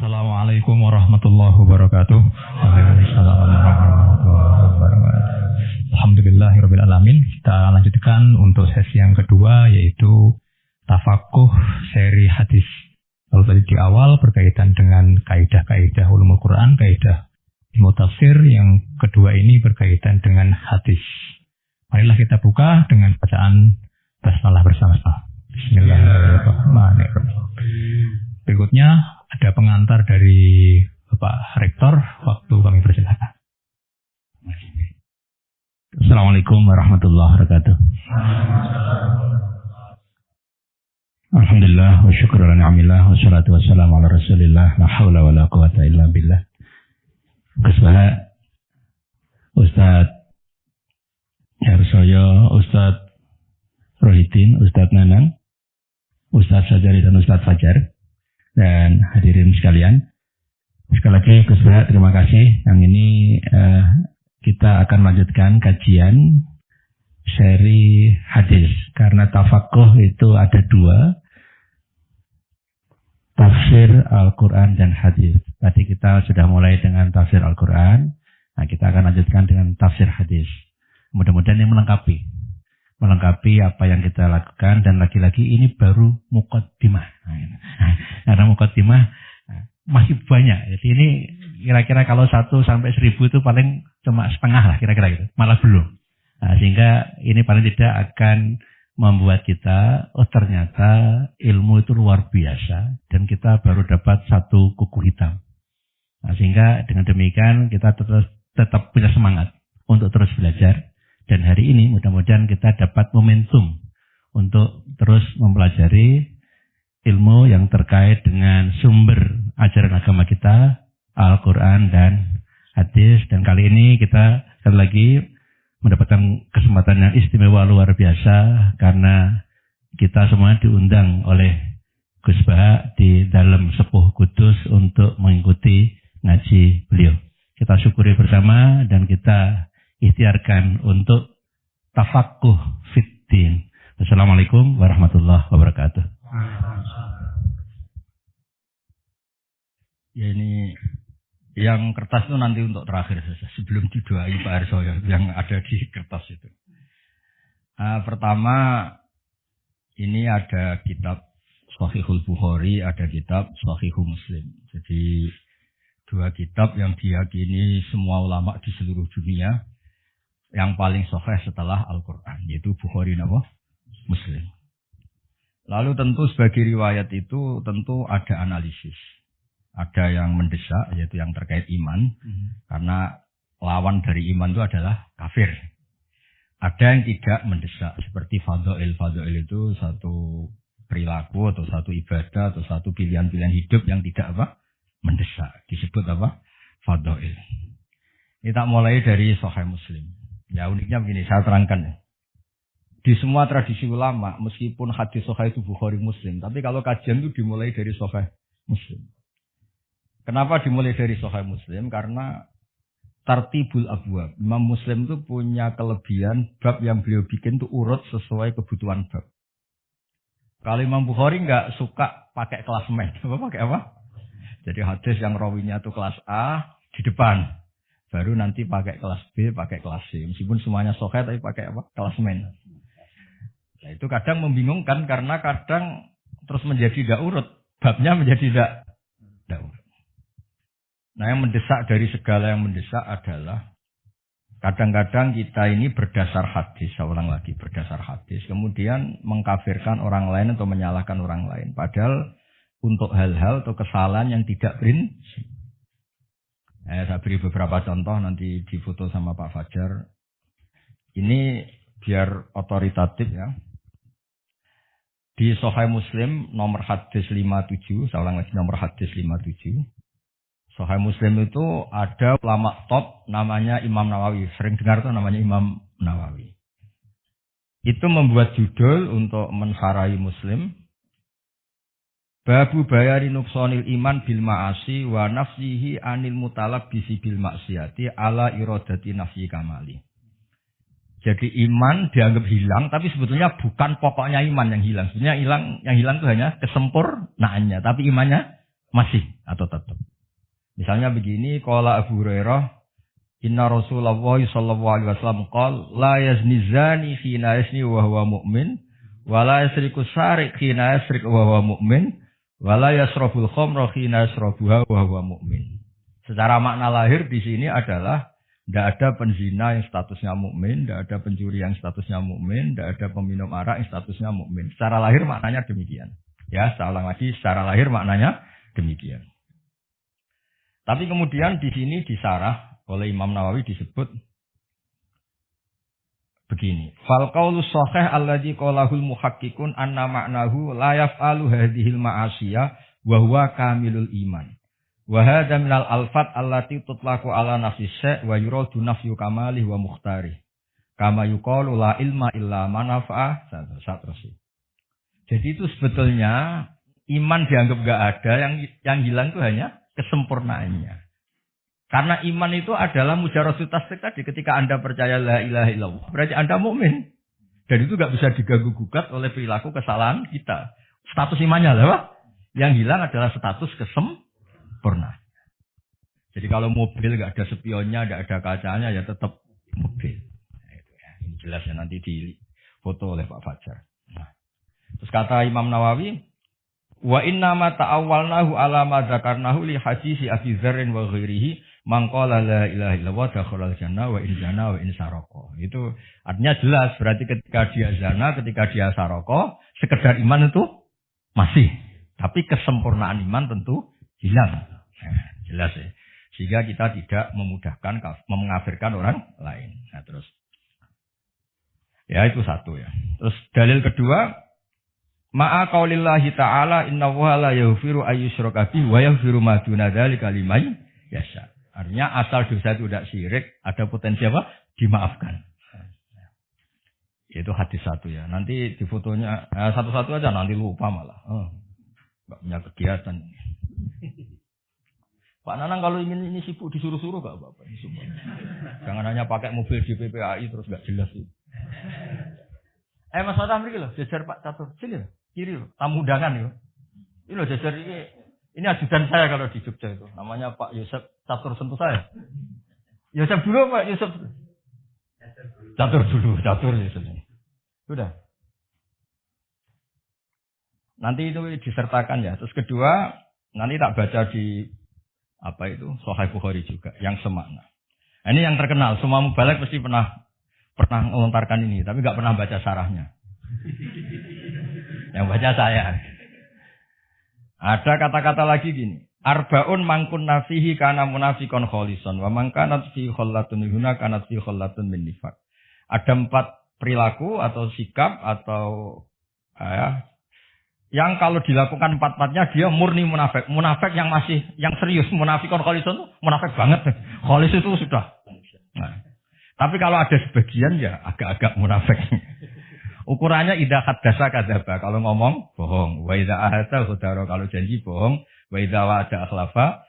Assalamualaikum warahmatullahi wabarakatuh. Waalaikumsalam warahmatullahi wabarakatuh. Alhamdulillahirabbil alamin. Kita lanjutkan untuk sesi yang kedua, yaitu tafakuh seri hadis. Lalu tadi di awal berkaitan dengan kaidah-kaidah ulumul Quran, kaidah ilmu tafsir. Yang kedua ini berkaitan dengan hadis. Marilah kita buka dengan bacaan basmalah bersama-sama. Bismillahirrahmanirrahim. Berikutnya ada pengantar dari Bapak Rektor, waktu kami persilakan. Assalamualaikum warahmatullahi wabarakatuh. Alhamdulillah wa syukur ala ni'amillah wa salatu wassalamu ala rasulillah la hawla wa la quwata illa billah. Kesbaha Ustaz Yarsoyo, Ustaz Rohidin, Ustaz Nanang, Ustaz Sajari dan Ustaz Fajar, dan hadirin sekalian. Sekali lagi Gus Baha, terima kasih. Yang ini kita akan lanjutkan kajian seri hadis. Karena tafakuh itu ada dua, tafsir Al-Quran dan hadis. Tadi kita sudah mulai dengan tafsir Al-Quran. Nah, kita akan lanjutkan dengan tafsir hadis. Mudah-mudahan ini melengkapi apa yang kita lakukan, dan lagi-lagi ini baru muqaddimah. Karena muqaddimah masih banyak. Jadi ini kira-kira kalau 1 sampai 1000 itu paling cuma setengah lah kira-kira gitu. Malah belum. Nah, sehingga ini paling tidak akan membuat kita, oh ternyata ilmu itu luar biasa dan kita baru dapat satu kuku hitam. Nah, sehingga dengan demikian kita tetap punya semangat untuk terus belajar. Dan hari ini mudah-mudahan kita dapat momentum untuk terus mempelajari ilmu yang terkait dengan sumber ajaran agama kita, Al-Quran dan hadis. Dan kali ini kita sekali lagi mendapatkan kesempatan yang istimewa luar biasa karena kita semua diundang oleh Gus Baha di dalam Sepuh Kudus untuk mengikuti ngaji beliau. Kita syukuri bersama dan kita ikhtiarkan untuk tafakuh fiddin. Assalamualaikum warahmatullahi wabarakatuh. Ya, ini yang kertas itu nanti untuk terakhir saja, sebelum didoai Pak Arso yang ada di kertas itu. Pertama, ini ada kitab Shahihul Bukhari, ada kitab Shahihul Muslim. Jadi dua kitab yang diyakini semua ulama di seluruh dunia yang paling sahih setelah Al-Quran, yaitu Bukhari dan Muslim. Lalu tentu sebagai riwayat itu tentu ada analisis. Ada yang mendesak, yaitu yang terkait iman, karena lawan dari iman itu adalah kafir. Ada yang tidak mendesak, seperti fadha'il. Fadha'il itu satu perilaku atau satu ibadah atau satu pilihan-pilihan hidup yang tidak mendesak. Disebut fadha'il. Kita mulai dari Sahih Muslim. Ya uniknya begini, saya terangkan ya. Di semua tradisi ulama, meskipun hadis Sahih itu Bukhari Muslim, tapi kalau kajian itu dimulai dari Sahih Muslim. Kenapa dimulai dari Sahih Muslim? Karena tartibul abwab. Imam Muslim itu punya kelebihan, bab yang beliau bikin itu urut sesuai kebutuhan bab. Kalau Imam Bukhari nggak suka pakai klasemen. Pakai apa? Jadi hadis yang rawinya itu kelas A di depan. Baru nanti pakai kelas B, pakai kelas C. Meskipun semuanya sahih tapi pakai klasemen. Nah, itu kadang membingungkan karena kadang terus menjadi tidak urut. Babnya menjadi tidak urut. Nah, yang mendesak dari segala yang mendesak adalah kadang-kadang kita ini berdasar hadis. Saya ulang lagi, berdasar hadis. Kemudian mengkafirkan orang lain atau menyalahkan orang lain. Padahal untuk hal-hal atau kesalahan yang tidak prinsip. Saya beri beberapa contoh nanti difoto sama Pak Fajar. Ini biar otoritatif ya. Di Sahih Muslim nomor hadis 57, saya ulang lagi nomor hadis 57. Sahih Muslim itu ada ulama top namanya Imam Nawawi. Sering dengar tuh namanya Imam Nawawi. Itu membuat judul untuk mensarai Muslim. Babu bayari nuksonil iman bil ma'asi wa nafsihi anil mutalabbisi bil maksiati ala irodati nafsi kamali. Jadi iman dianggap hilang, tapi sebetulnya bukan pokoknya iman yang hilang. Sebenarnya yang hilang itu hanya kesempurnaannya, tapi imannya masih atau tetap. Misalnya begini, qala Abu Hurairah, inna Rasulullah sallallahu alaihi wasallam qala la yazni zani hina yazni wa huwa mu'min, wa la yasriku sariq hina yasriq wa huwa mu'min, wa la yasrabul khamra hina yasrabuha wa huwa mu'min. Secara makna lahir di sini adalah tidak ada penzina yang statusnya mukmin, tidak ada pencuri yang statusnya mukmin, tidak ada peminum arak yang statusnya mukmin. Secara lahir maknanya demikian. Ya, saya ulang lagi, secara lahir maknanya demikian. Tapi kemudian di sini disarah oleh Imam Nawawi disebut begini. Fal qaulu shahih alladzi qalahul muhaqqiqun anna ma'nahu la yaf'alu hadhil ma'asiyah wa huwa kamilul iman. Wa hadza minal alfat allati tutlaqu ala nafsi syai' wa yuradu nafyu kamalih wa mukhtarih. Kama yuqalu la ilma illa man nafa'a. Jadi itu sebetulnya iman dianggap enggak ada, yang hilang itu hanya kesempurnaannya. Karena iman itu adalah mujarradut tasdik tadi. Ketika Anda percaya la ilaha illallah, berarti Anda mukmin. Dan itu enggak bisa diganggu-gugat oleh perilaku kesalahan kita. Status imannya apa? Yang hilang adalah status kesempurnaan. Jadi kalau mobil enggak ada spionnya, enggak ada kacanya, ya tetap mobil. Nah, itu ya. Ini jelasnya nanti di foto oleh Pak Fajar. Nah. Terus kata Imam Nawawi, wa inna ma ta'awwalnahu ala ma dzakarnahu li hadisi Abi Dzarrin wa ghairihi man qala la ilaha illallah dakhalal jannah wa in zana wa in saraqa. Itu artinya jelas, berarti ketika dia zina, ketika dia saraqa, sekedar iman itu masih, tapi kesempurnaan iman tentu hilang. Nah, jelas ya. Sehingga kita tidak memudahkan mengkafirkan orang lain. Nah, terus ya itu satu ya. Terus dalil kedua, ma'a qaulillahi ta'ala innallaha la yaghfiru ayyushraka bihi wa yaghfiru ma duna dzalika liman yasha. Artinya asal dosa itu tidak syirik, ada potensi apa? Dimaafkan. Itu hadis satu ya. Nanti di fotonya satu-satu aja, nanti lupa malah. Enggak punya kegiatan. Pak Nanang kalau ingin ini sibuk disuruh-suruh enggak apa-apa. Jangan hanya pakai mobil di PPAI terus enggak jelas itu. Mas Fatah mriki lho, jejer Pak Catur. Sini lho, kiri lho, tamu undangan lho. Ini lho jejer ini ajudan saya kalau di Jogja itu. Namanya Pak Yusuf Catur sentuh saya. Yusuf dulu Pak Yusuf. Catur dulu, Catur Yusuf. Sudah. Nanti itu disertakan ya. Terus kedua, nanti tak baca di apa itu Sahih Bukhari juga yang semakna. Nah, ini yang terkenal, semua mubalek pasti pernah melontarkan ini, tapi nggak pernah baca syarahnya. Yang baca saya. Ada kata-kata lagi gini. Arbaun mangkun nafihi kana munafikon kholisan wa mangkanat fi khollatun huna kanat fi khollatun min nifaq. Ada 4 perilaku atau sikap atau yang kalau dilakukan 4-4-nya dia murni munafik. Munafik yang serius. Munafikon kholisan munafik banget. Kholis itu sudah. Nah. Tapi kalau ada sebagian ya agak-agak munafik. Ukurannya idza haddasa kadzaba, kalau ngomong bohong. Wa idza ahada ghadara, kalau janji bohong. Wa idza wa'ada akhlafa,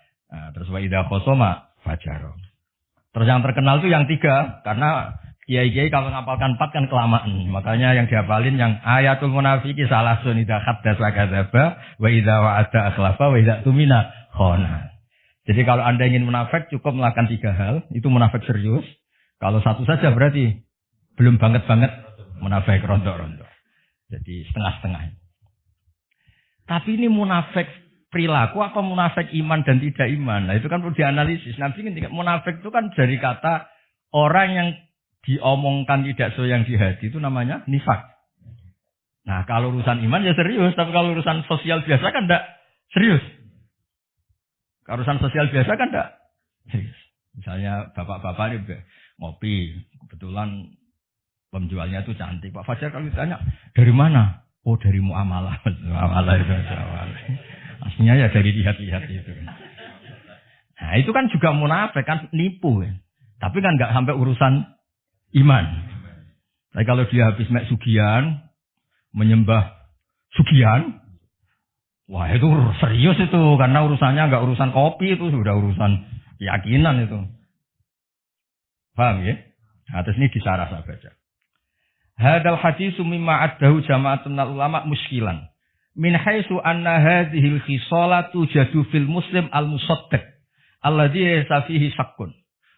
terus wa idza khosoma fajara. Terus yang terkenal itu yang 3, karena kiai-kiai kalau ngapalkan 4 kan kelamaan. Makanya yang dihafalin yang ayatul munafiki salasun idza haddasa kadzaba, wa idza wa'ada akhlafa, wa idza tumina khana. Jadi kalau Anda ingin munafik cukup melakukan 3 hal, itu munafik serius. Kalau 1 saja berarti belum banget-banget munafik rontok-rontok. Jadi setengah-setengah. Tapi ini munafik perilaku apa munafik iman dan tidak iman? Nah itu kan perlu dianalisis. Nanti munafik itu kan dari kata orang yang diomongkan tidak sesuai yang di hati itu namanya nifak. Nah kalau urusan iman ya serius. Tapi kalau urusan sosial biasa kan tidak serius. Kalau urusan sosial biasa kan tidak serius. Misalnya bapak-bapak ini ngopi, kebetulan penjualnya itu cantik. Pak Fajar kalau ditanya, dari mana? Oh dari muamalah. Muamalah itu. Aslinya ya dari lihat-lihat itu. Nah itu kan juga munafik, kan nipu. Tapi kan nggak sampai urusan iman. Tapi kalau dia habis mek sugihan, menyembah sugihan, wah itu serius itu. Karena urusannya nggak urusan kopi, itu sudah urusan keyakinan itu. Paham ya? Nah, terus ini disarah saya baca. Hadal hadis mimma addahu jama'atun ulama muskilan. min haitsu anna hadhil khisalatu jadu fil muslim al-musaddiq alladhi safihi syakkun.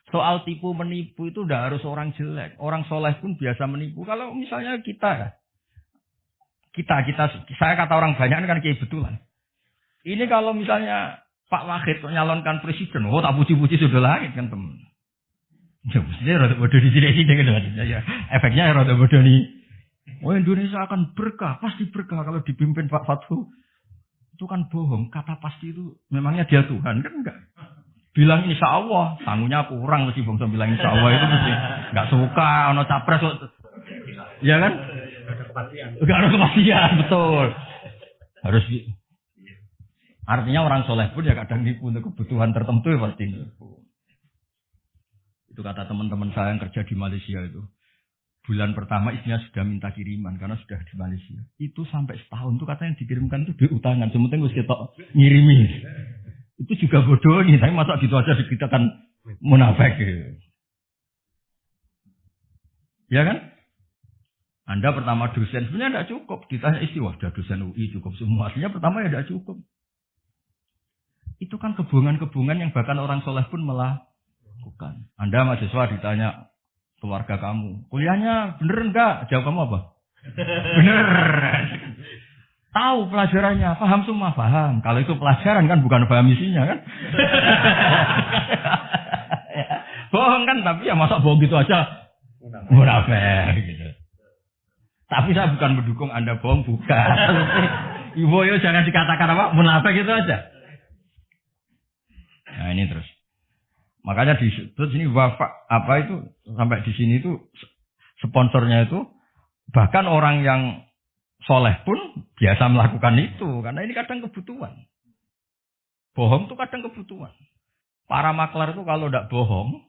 Soal tipu menipu itu tidak harus orang jelek. Orang soleh pun biasa menipu. Kalau misalnya kita, saya kata orang banyak kan kayak betulan. Ini kalau misalnya Pak Wahid nyalonkan presiden, tak puji-puji sudah langit kan teman. Ya mestinya rada bodoh di sini kan. Ya, efeknya rada bodoh nih. Oh Indonesia akan berkah, pasti berkah kalau dipimpin Pak Fathu. Itu kan bohong. Kata pasti itu memangnya dia Tuhan kan enggak. Bilang insya Allah, sangunya kurang mesti bangsa bilang insya Allah itu mesti nggak suka, ono capres, ya kan? Nggak ada kepastian, betul. Harus, artinya orang soleh pun ya kadang nipu untuk kebutuhan tertentu ya pasti nipu. Itu kata teman-teman saya yang kerja di Malaysia itu. Bulan pertama istrinya sudah minta kiriman karena sudah di Malaysia. Itu sampai setahun tuh katanya dikirimkan itu diutangan, sementing harus kita ngirimi. Itu juga bodoh nih, tapi masa gitu aja dikatakan munafik. Ya kan? Anda pertama dosen, sebenarnya tidak cukup. Ditanya istri, wah sudah dosen UI cukup semua. Aslinya pertama ya tidak cukup. Itu kan kebohongan-kebohongan yang bahkan orang soleh pun melakukan. Anda mahasiswa ditanya keluarga kamu, kuliahnya bener enggak? Jawab kamu apa? Bener. Tahu pelajarannya, paham semua, paham. Kalau itu pelajaran kan bukan paham isinya kan. Bohong kan, tapi ya masa bohong gitu aja. Munafik gitu. Tapi saya bukan mendukung Anda bohong, bukan. Ibu yo jangan dikatakan apa, munafik gitu aja. Nah ini terus. Makanya di sini wafak apa itu sampai di sini itu sponsornya itu bahkan orang yang soleh pun biasa melakukan itu. Karena ini kadang kebutuhan. Bohong itu kadang kebutuhan. Para maklar itu kalau tidak bohong.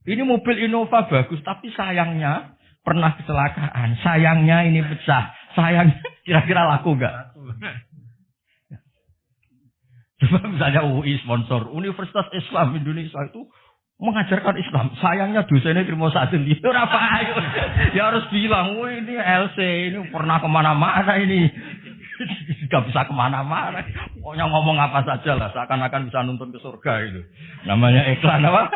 Ini mobil Innova bagus. Tapi sayangnya pernah kecelakaan. Sayangnya ini pecah. Sayangnya kira-kira laku enggak? Coba misalnya UI sponsor. Universitas Islam Indonesia itu mengajarkan Islam. Sayangnya dosennya terima satu itu apa? Ya harus bilang, wah ini LC ini pernah kemana-mana ini, nggak bisa kemana-mana. Pokoknya ngomong apa saja lah, seakan-akan bisa nuntun ke surga itu. Namanya iklan apa?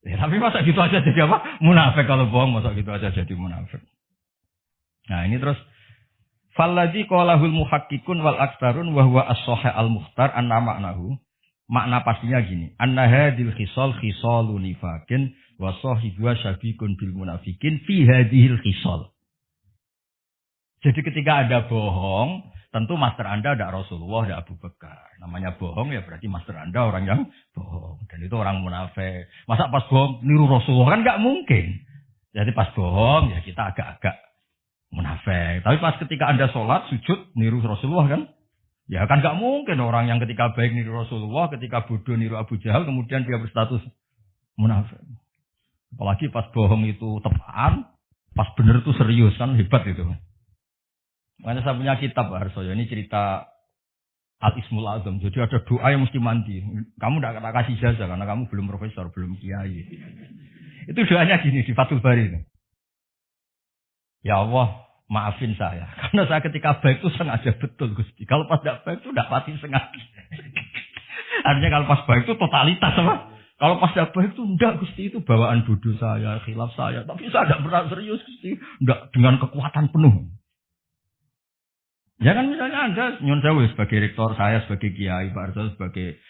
Ya, tapi masa gitu aja jadi apa? Munafik kalau bohong, masa gitu aja jadi munafik. Nah ini terus. Falladzi qalahul muhaqqiqun wal aktsarun wa huwa as-shahih al-mukhtar anna ma'nahu. Makna pastinya gini, anna hadhil khisal khisalun nifakin wa sahibuha syabiqun bil munafikin fi hadhil khisal. Jadi ketika ada bohong, tentu master Anda ada Rasulullah, ada Abu Bakar. Namanya bohong ya berarti master Anda orang yang bohong. Dan itu orang munafik. Masa pas bohong niru Rasulullah kan enggak mungkin. Jadi pas bohong ya kita agak-agak munafik. Tapi pas ketika Anda sholat, sujud niru Rasulullah kan? Ya kan gak mungkin orang yang ketika baik niru Rasulullah, ketika bodoh niru Abu Jahal, kemudian dia berstatus munafik. Apalagi pas bohong itu tepaan, pas bener itu serius kan hebat itu. Makanya saya punya kitab Pak Harsoyo, ini cerita Al-Ismul Azam. Jadi ada doa yang mesti mandi. Kamu tidak kasih ijazah karena kamu belum profesor, belum kiai. Itu doanya gini di Fathul Bari itu. Ya Allah, maafin saya. Karena saya ketika baik itu sengaja betul Gusti. Kalau pas tidak baik itu tidak pasti sengaja. Artinya kalau pas baik itu totalitas apa? Kalau pas tidak baik itu enggak Gusti, itu bawaan bodoh saya, khilaf saya. Tapi saya tidak pernah serius Gusti. Enggak dengan kekuatan penuh. Ya kan misalnya Anda nyun sewu sebagai rektor, saya sebagai kiai, Pak Arso sebagai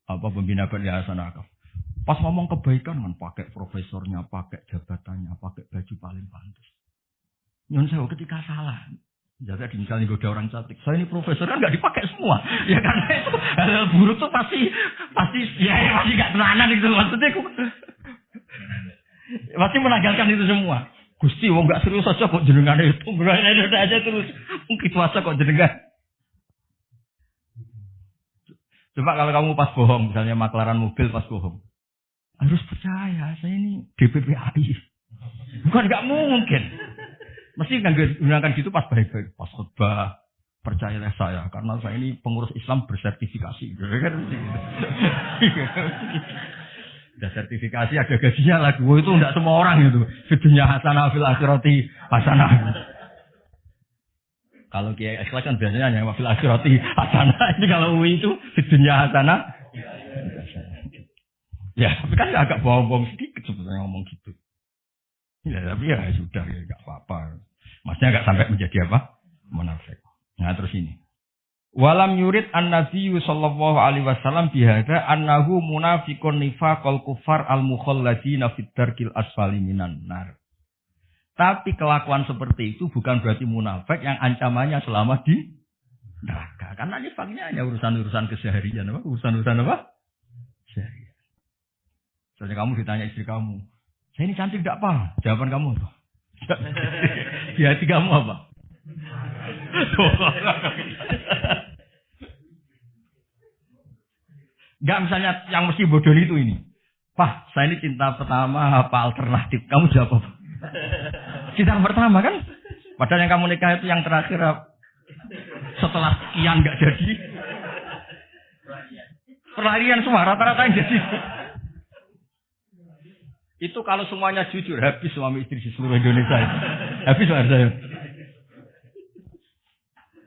pembina Yayasan Akaf. Pas ngomong kebaikan kan pakai profesornya, pakai jabatannya, pakai baju paling pantas. Nyun sewu ketika salah. Jadi misalnya goda orang cantik, saya ini profesor kan nggak dipakai semua. Ya karena itu hal buruk tuh pasti ya masih nggak tenanan gitu maksudnya. Pasti menanggalkan itu semua. Gusti, wong nggak serius aja kok jenengan itu, berani aja terus. Mungkin puasa kok jenengan. Coba kalau kamu pas bohong, misalnya maklaran mobil pas bohong, harus percaya saya ini DPPAI. Bukan nggak mungkin. Mesti gunakan gitu pas baik-baik, pas khutbah. Percayalah saya, karena saya ini pengurus Islam bersertifikasi. Ada sertifikasi, ada gajinya lagi. Itu enggak semua orang itu. Fidunya hasanah fil akhirati hasanah. Kalau kiai ikhlas kan biasanya hanya wafil akhirati hasanah. Ini kalau UI itu di dunia hasanah. Ya, tapi kan agak bohong-bohong sedikit sebetulnya ngomong gitu. Ya, tapi ya sudah, ya nggak apa-apa. Maksudnya nggak sampai menjadi apa? Munafik. Nah, terus ini. Walam yurid an-nabiyyu sallallahu alaihi wasallam bihadza annahu munafiqun nifaqal kufar al-mukhalladina fid darkil asfali minan nar. Tapi kelakuan seperti itu bukan berarti munafik yang ancamannya selama di neraka. Karena nifaknya hanya urusan-urusan keseharian, apa? Urusan-urusan apa? Seharian. Soalnya kamu ditanya istri kamu, saya ini cantik tidak apa? Jawaban kamu apa? Di hati kamu apa? Enggak, misalnya yang mesti bodoh itu ini. Pak, saya ini cinta pertama apa alternatif? Kamu jawab apa? Cinta pertama kan? Padahal yang kamu nikah itu yang terakhir setelah sekian enggak jadi. Perlarian semua rata-rata yang jadi. Itu kalau semuanya jujur, habis suami istri di seluruh Indonesia. Habis saya.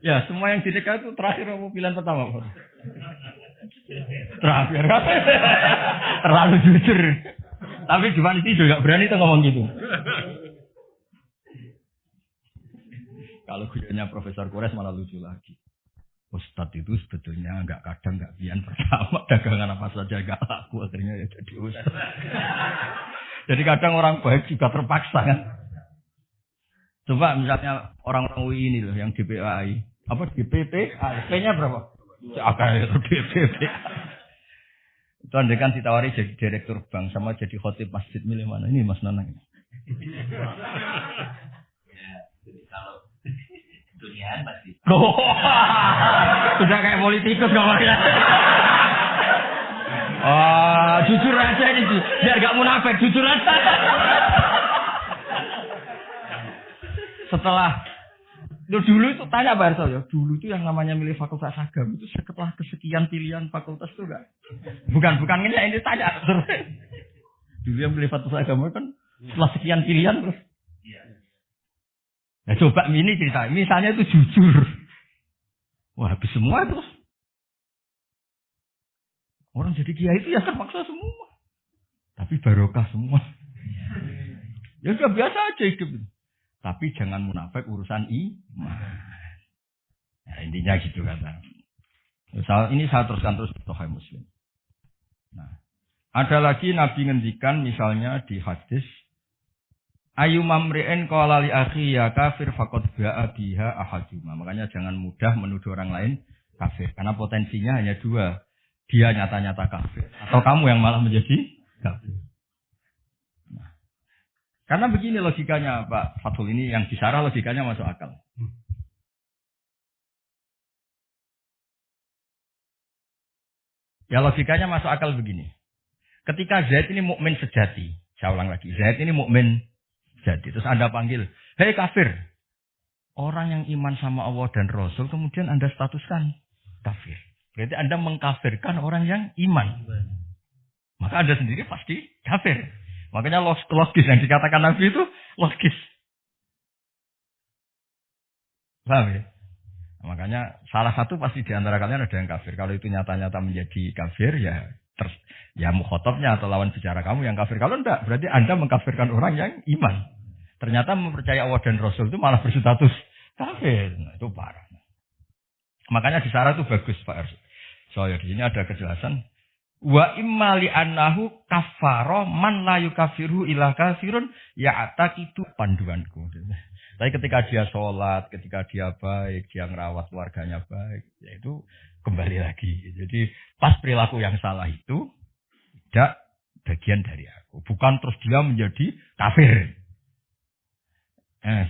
Ya, semua yang dinikah itu terakhir apa pilihan pertama? Terakhir. Terlalu jujur. Tapi cuma itu juga berani tuh ngomong gitu. Kalau guyonnya Profesor Kures malah lucu lagi. Ustadz itu sebetulnya kadang nggak pilihan pertama, dagangan apa saja nggak laku, akhirnya ya jadi ustadz. Jadi kadang orang baik juga terpaksa kan. Coba misalnya orang-orang UI ini loh yang DPAI, apa DPP, P-nya berapa? Akal itu DPP. Itu andai kan ditawari jadi direktur bank sama jadi khotib masjid, milih mana? Ini Mas Nanang. Ya, jadi kalau dunia pasti. Sudah kayak politikus ngomongnya. Jujur aja ini, biar gak munafik, jujur aja. Setelah dulu itu tanya Pak Arso ya, dulu itu yang namanya milih fakultas agama itu setelah kesekian pilihan fakultas itu enggak. Bukan ini tanya. Dulu yang milih fakultas agama kan setelah sekian pilihan terus. Nah coba ini cerita, misalnya itu jujur. Wah habis semua itu. Orang jadi kiai itu ya terpaksa semua. Tapi barokah semua. Ya sudah biasa aja hidup. Tapi jangan munafik urusan iman. Nah, intinya gitu kata. Ini saya teruskan terus Sahih Muslim. Nah, ada lagi Nabi ngendikan misalnya di hadis ayu mamri'in qala li akhi ya kafir faqad ba'a biha ahaduma. Makanya jangan mudah menuduh orang lain kafir karena potensinya hanya dua. Dia nyata-nyata kafir atau kamu yang malah menjadi kafir. Nah, karena begini logikanya Pak Fathul ini yang disarah logikanya masuk akal. Ya logikanya masuk akal begini. Ketika Zaid ini mukmin sejati, saya ulang lagi, Zaid ini mukmin sejati. Terus Anda panggil, hei kafir. Orang yang iman sama Allah dan Rasul kemudian Anda statuskan kafir. Berarti Anda mengkafirkan orang yang iman. Maka Anda sendiri pasti kafir. Makanya logis yang dikatakan Nabi itu logis. Paham ya? Makanya salah satu pasti di antara kalian ada yang kafir. Kalau itu nyata-nyata menjadi kafir ya mukhotabnya atau lawan bicara kamu yang kafir. Kalau enggak, berarti Anda mengkafirkan orang yang iman. Ternyata mempercayai Allah dan Rasul itu malah berstatus kafir. Nah, itu parah. Makanya di Sarah itu bagus Pak Arsul. Soalnya di sini ada kejelasan. Wa imma li annahu kafaro man la yukafiru ila kafirun ya itu panduanku. Tapi ketika dia sholat, ketika dia baik, dia ngerawat keluarganya baik, ya itu kembali lagi. Jadi pas perilaku yang salah itu tidak bagian dari aku. Bukan terus dia menjadi kafir.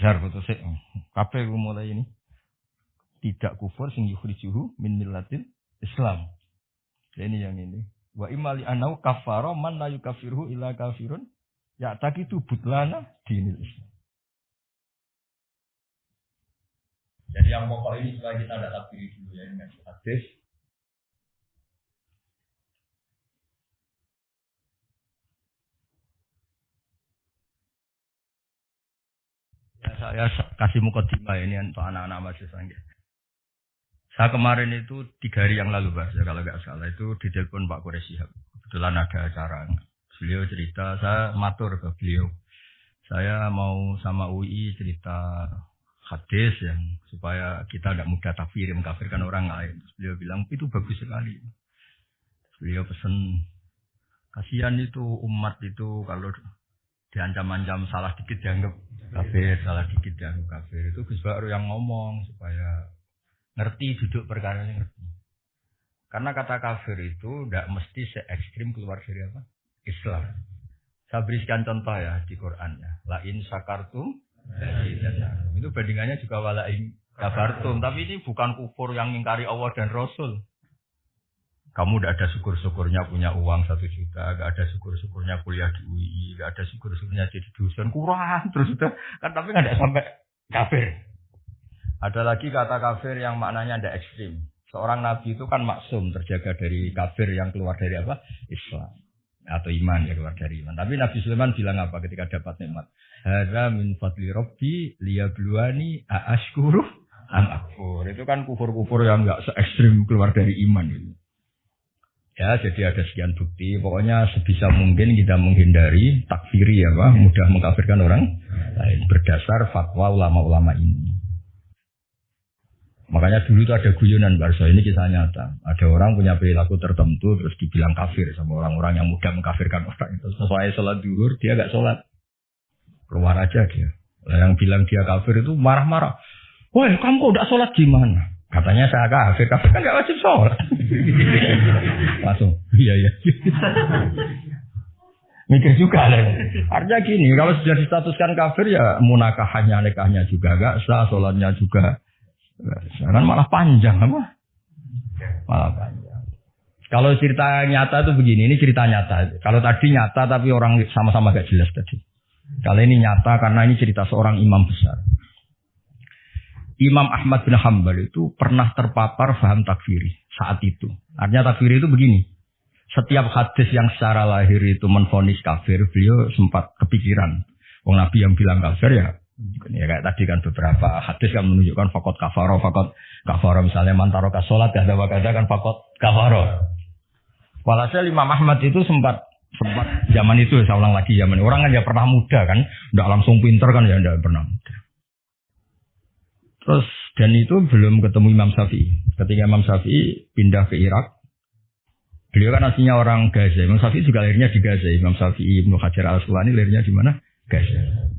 Zar betul sih. Kafir mulai ini tidak kufur sing yukhrijuhu min millatil Islam. Ini yang ini. Wa imali anau kafaro man la yukafiruhu illa kafirun ya taqitu butlana dinil Islam. Jadi yang pokok ini supaya kita ada takbiri dulu ya dengan hadis. Ya, saya kasih mukadimah ini untuk anak-anak mahasiswa. Saya kemarin itu 3 hari yang lalu, Pak, kalau nggak salah itu ditelepon Pak Quraish Shihab. Kebetulan ada acara. Beliau cerita, saya matur ke beliau. Saya mau sama UI cerita hadis yang supaya kita nggak mudah takfir, mengkafirkan orang lain. Terus beliau bilang itu bagus sekali. Beliau pesen, kasihan itu umat itu kalau diancam-ancam salah dikit dianggap kafir, salah dikit dianggap kafir. Itu Gus Baru yang ngomong supaya ngerti duduk perkaranya ngerti. Karena kata kafir itu tidak mesti se-ekstrim keluar dari apa? Islam. Saya berikan contoh ya di Quran ya. La in syakartum itu bandingannya juga wala in kafartum. Tapi ini bukan kufur yang mengingkari Allah dan Rasul. Kamu tidak ada syukur-syukurnya punya uang 1 juta, tidak ada syukur-syukurnya kuliah di UI, tidak ada syukur-syukurnya jadi dosen, kurang terus itu kan, tapi nggak ada sampai kafir. Ada lagi kata kafir yang maknanya tidak ekstrim. Seorang nabi itu kan maksum, terjaga dari kafir yang keluar dari apa? Islam atau iman, ya keluar dari iman. Tapi Nabi Sulaiman bilang apa ketika dapat nikmat? Hadza min fadli rabbi liyabluwani aashkuru am akfur. Itu kan kufur-kufur yang enggak se-ekstrim keluar dari iman itu. Ya, jadi ada sekian bukti. Pokoknya sebisa mungkin kita menghindari takfiri ya, Pak, mudah mengkafirkan orang lain berdasar fatwa ulama-ulama ini. Makanya dulu itu ada guyonan Barso, ini kisah nyata. Ada orang punya perilaku tertentu terus dibilang kafir sama orang-orang yang mudah mengkafirkan orang itu. Sesuai sholat zuhur dia gak sholat, keluar aja dia. Yang bilang dia kafir itu marah-marah. Woi, kamu kok udah sholat gimana? Katanya saya kafir kan gak wajib sholat. Langsung, iya. Mikir juga lah. Artinya gini, kalau sudah distatuskan kafir ya munakahahnya, nikahnya juga gak sah, sholatnya juga. Kan malah panjang apa? Malah panjang. Kalau cerita nyata itu begini, ini cerita nyata. Kalau tadi nyata tapi orang sama-sama gak jelas tadi. Kalau ini nyata karena ini cerita seorang imam besar. Imam Ahmad bin Hanbal itu pernah terpapar paham takfiri saat itu. Artinya takfiri itu begini. Setiap hadis yang secara lahir itu menvonis kafir, beliau sempat kepikiran. Wong Nabi yang bilang kafir ya. Ya kayak tadi kan beberapa hadis kan menunjukkan fakot kafaro misalnya mantaroka sholat ada kan fakot kafaro. Walhasil Imam Ahmad itu sempat zaman itu, saya ulang lagi zaman orang kan ya pernah muda kan, tidak langsung pinter kan ya, tidak pernah muda. Terus dan itu belum ketemu Imam Syafi'i. Ketika Imam Syafi'i pindah ke Irak, beliau kan aslinya orang Gaza. Imam Syafi'i juga lahirnya di Gaza. Imam Syafi'i Ibnu Hajar Al-Asqalani lahirnya di mana? Gaza.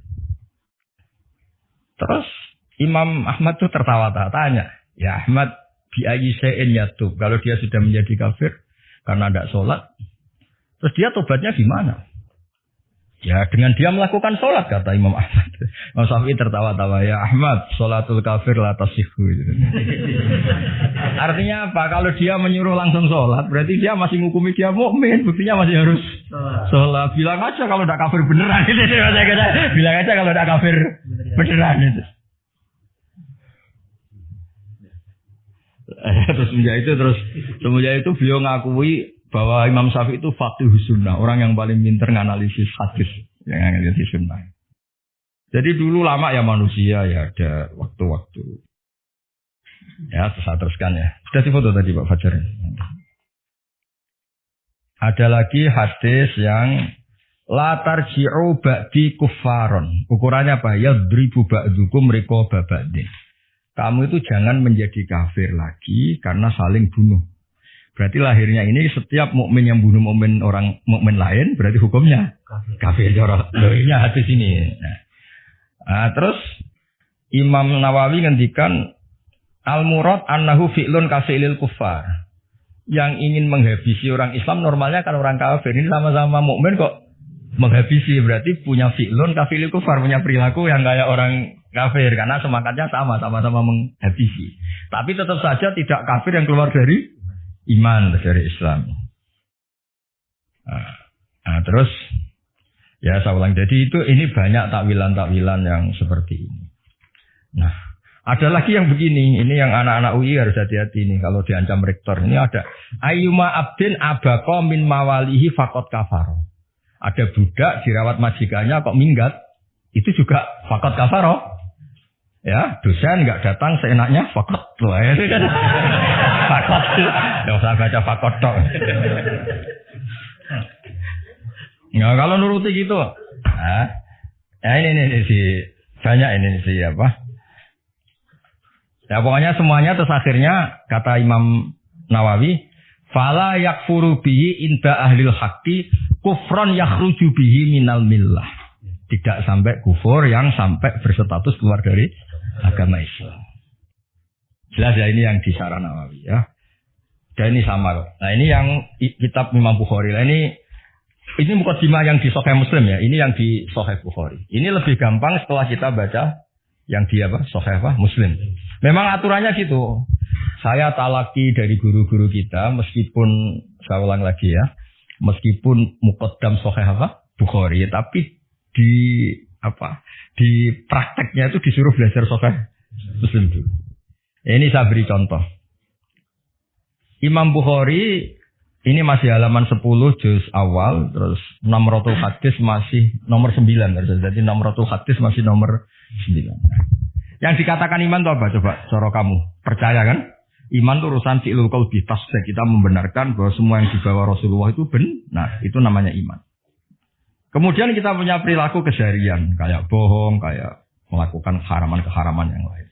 Terus Imam Ahmad tuh tertawa-tawa tanya, ya Ahmad bi ayyi syai'in yatub. Kalau dia sudah menjadi kafir karena tidak sholat, terus dia tobatnya gimana? Ya dengan dia melakukan sholat, kata Imam Ahmad. Imam Syafi'i tertawa-tawa, ya Ahmad, sholatul kafir la tasihhu. Artinya apa? Kalau dia menyuruh langsung sholat, berarti dia masih menghukumi dia mukmin. Buktinya masih harus sholat. Bilang aja kalau tidak kafir beneran. Bilang aja kalau tidak kafir beneran itu. Semenjak itu beliau ngakui bahwa Imam Syafi'i itu faqihus sunnah, orang yang paling pintar menganalisis hadis, yang analisis sunnah. Jadi dulu lama ya manusia ya ada waktu-waktu. Ya, saya teruskan ya. Sudah difoto tadi Pak Fajar. Ada lagi hadis yang la tarji'u ba'di kuffaron. Ukurannya apa? Yadribu ba'dukum riqaba ba'din. Kamu itu jangan menjadi kafir lagi karena saling bunuh. Berarti lahirnya ini setiap mukmin yang bunuh orang mukmin lain berarti hukumnya kafir. Ini hadis ini. Nah, terus Imam Nawawi ngendikan al-murad annahu fi'lun kafi'lil kuffar. Yang ingin menghabisi orang Islam normalnya kan orang kafir. Ini sama-sama mukmin kok menghabisi, berarti punya fi'lun kafi'lil kuffar, punya perilaku yang kayak orang kafir karena semangatnya sama-sama menghabisi. Tapi tetap saja tidak kafir yang keluar dari iman, dari Islam. Nah, terus ya saya ulang. Jadi ini banyak takwilan-takwilan yang seperti ini. Nah, ada lagi yang begini. Ini yang anak-anak UI harus hati-hati nih kalau diancam rektor. Ini ada ayyuma abdin abaqa min mawalihi faqad kafaro. Ada budak dirawat majikannya kok minggat, itu juga faqad kafaro. Ya, dosen nggak datang seenaknya fakot tuh ya kan. Fakot. Enggak usah baca fakot tok. Ya kalau nuruti gitu. Nah, ini sih banyak ini sih apa? Ya pokoknya semuanya terus akhirnya kata Imam Nawawi, fala yakfuru bihi inda ahlil haqqi kufran yakhruju bihi minal millah. Tidak sampai kufur yang sampai berstatus keluar dari agama Islam. Jelas ya ini yang di Syarah Nawawi ya. Dan ini sama kok. Nah ini yang kitab Imam Bukhari. Nah ini mukadimah yang di Sahih Muslim ya. Ini yang di Sahih Bukhari. Ini lebih gampang setelah kita baca yang di apa? Sahih apa? Muslim. Memang aturannya gitu. Saya talaki dari guru-guru kita meskipun saya ulang lagi ya. Meskipun muqaddam Sahih apa? Bukhari, tapi di prakteknya itu disuruh belajar Sahih Muslim dulu. Ini saya beri contoh. Imam Bukhari ini masih halaman 10 juz awal, terus 600 hadis masih nomor 9. Jadi 600 hadis masih nomor 9. Yang dikatakan iman itu apa? Coba cara kamu. Percaya kan? Iman itu urusan fi'lul qalbi, tasdik. Kita membenarkan bahwa semua yang dibawa Rasulullah itu benar. Itu namanya iman. Kemudian kita punya perilaku keseharian, kayak bohong, kayak melakukan keharaman-keharaman yang lain.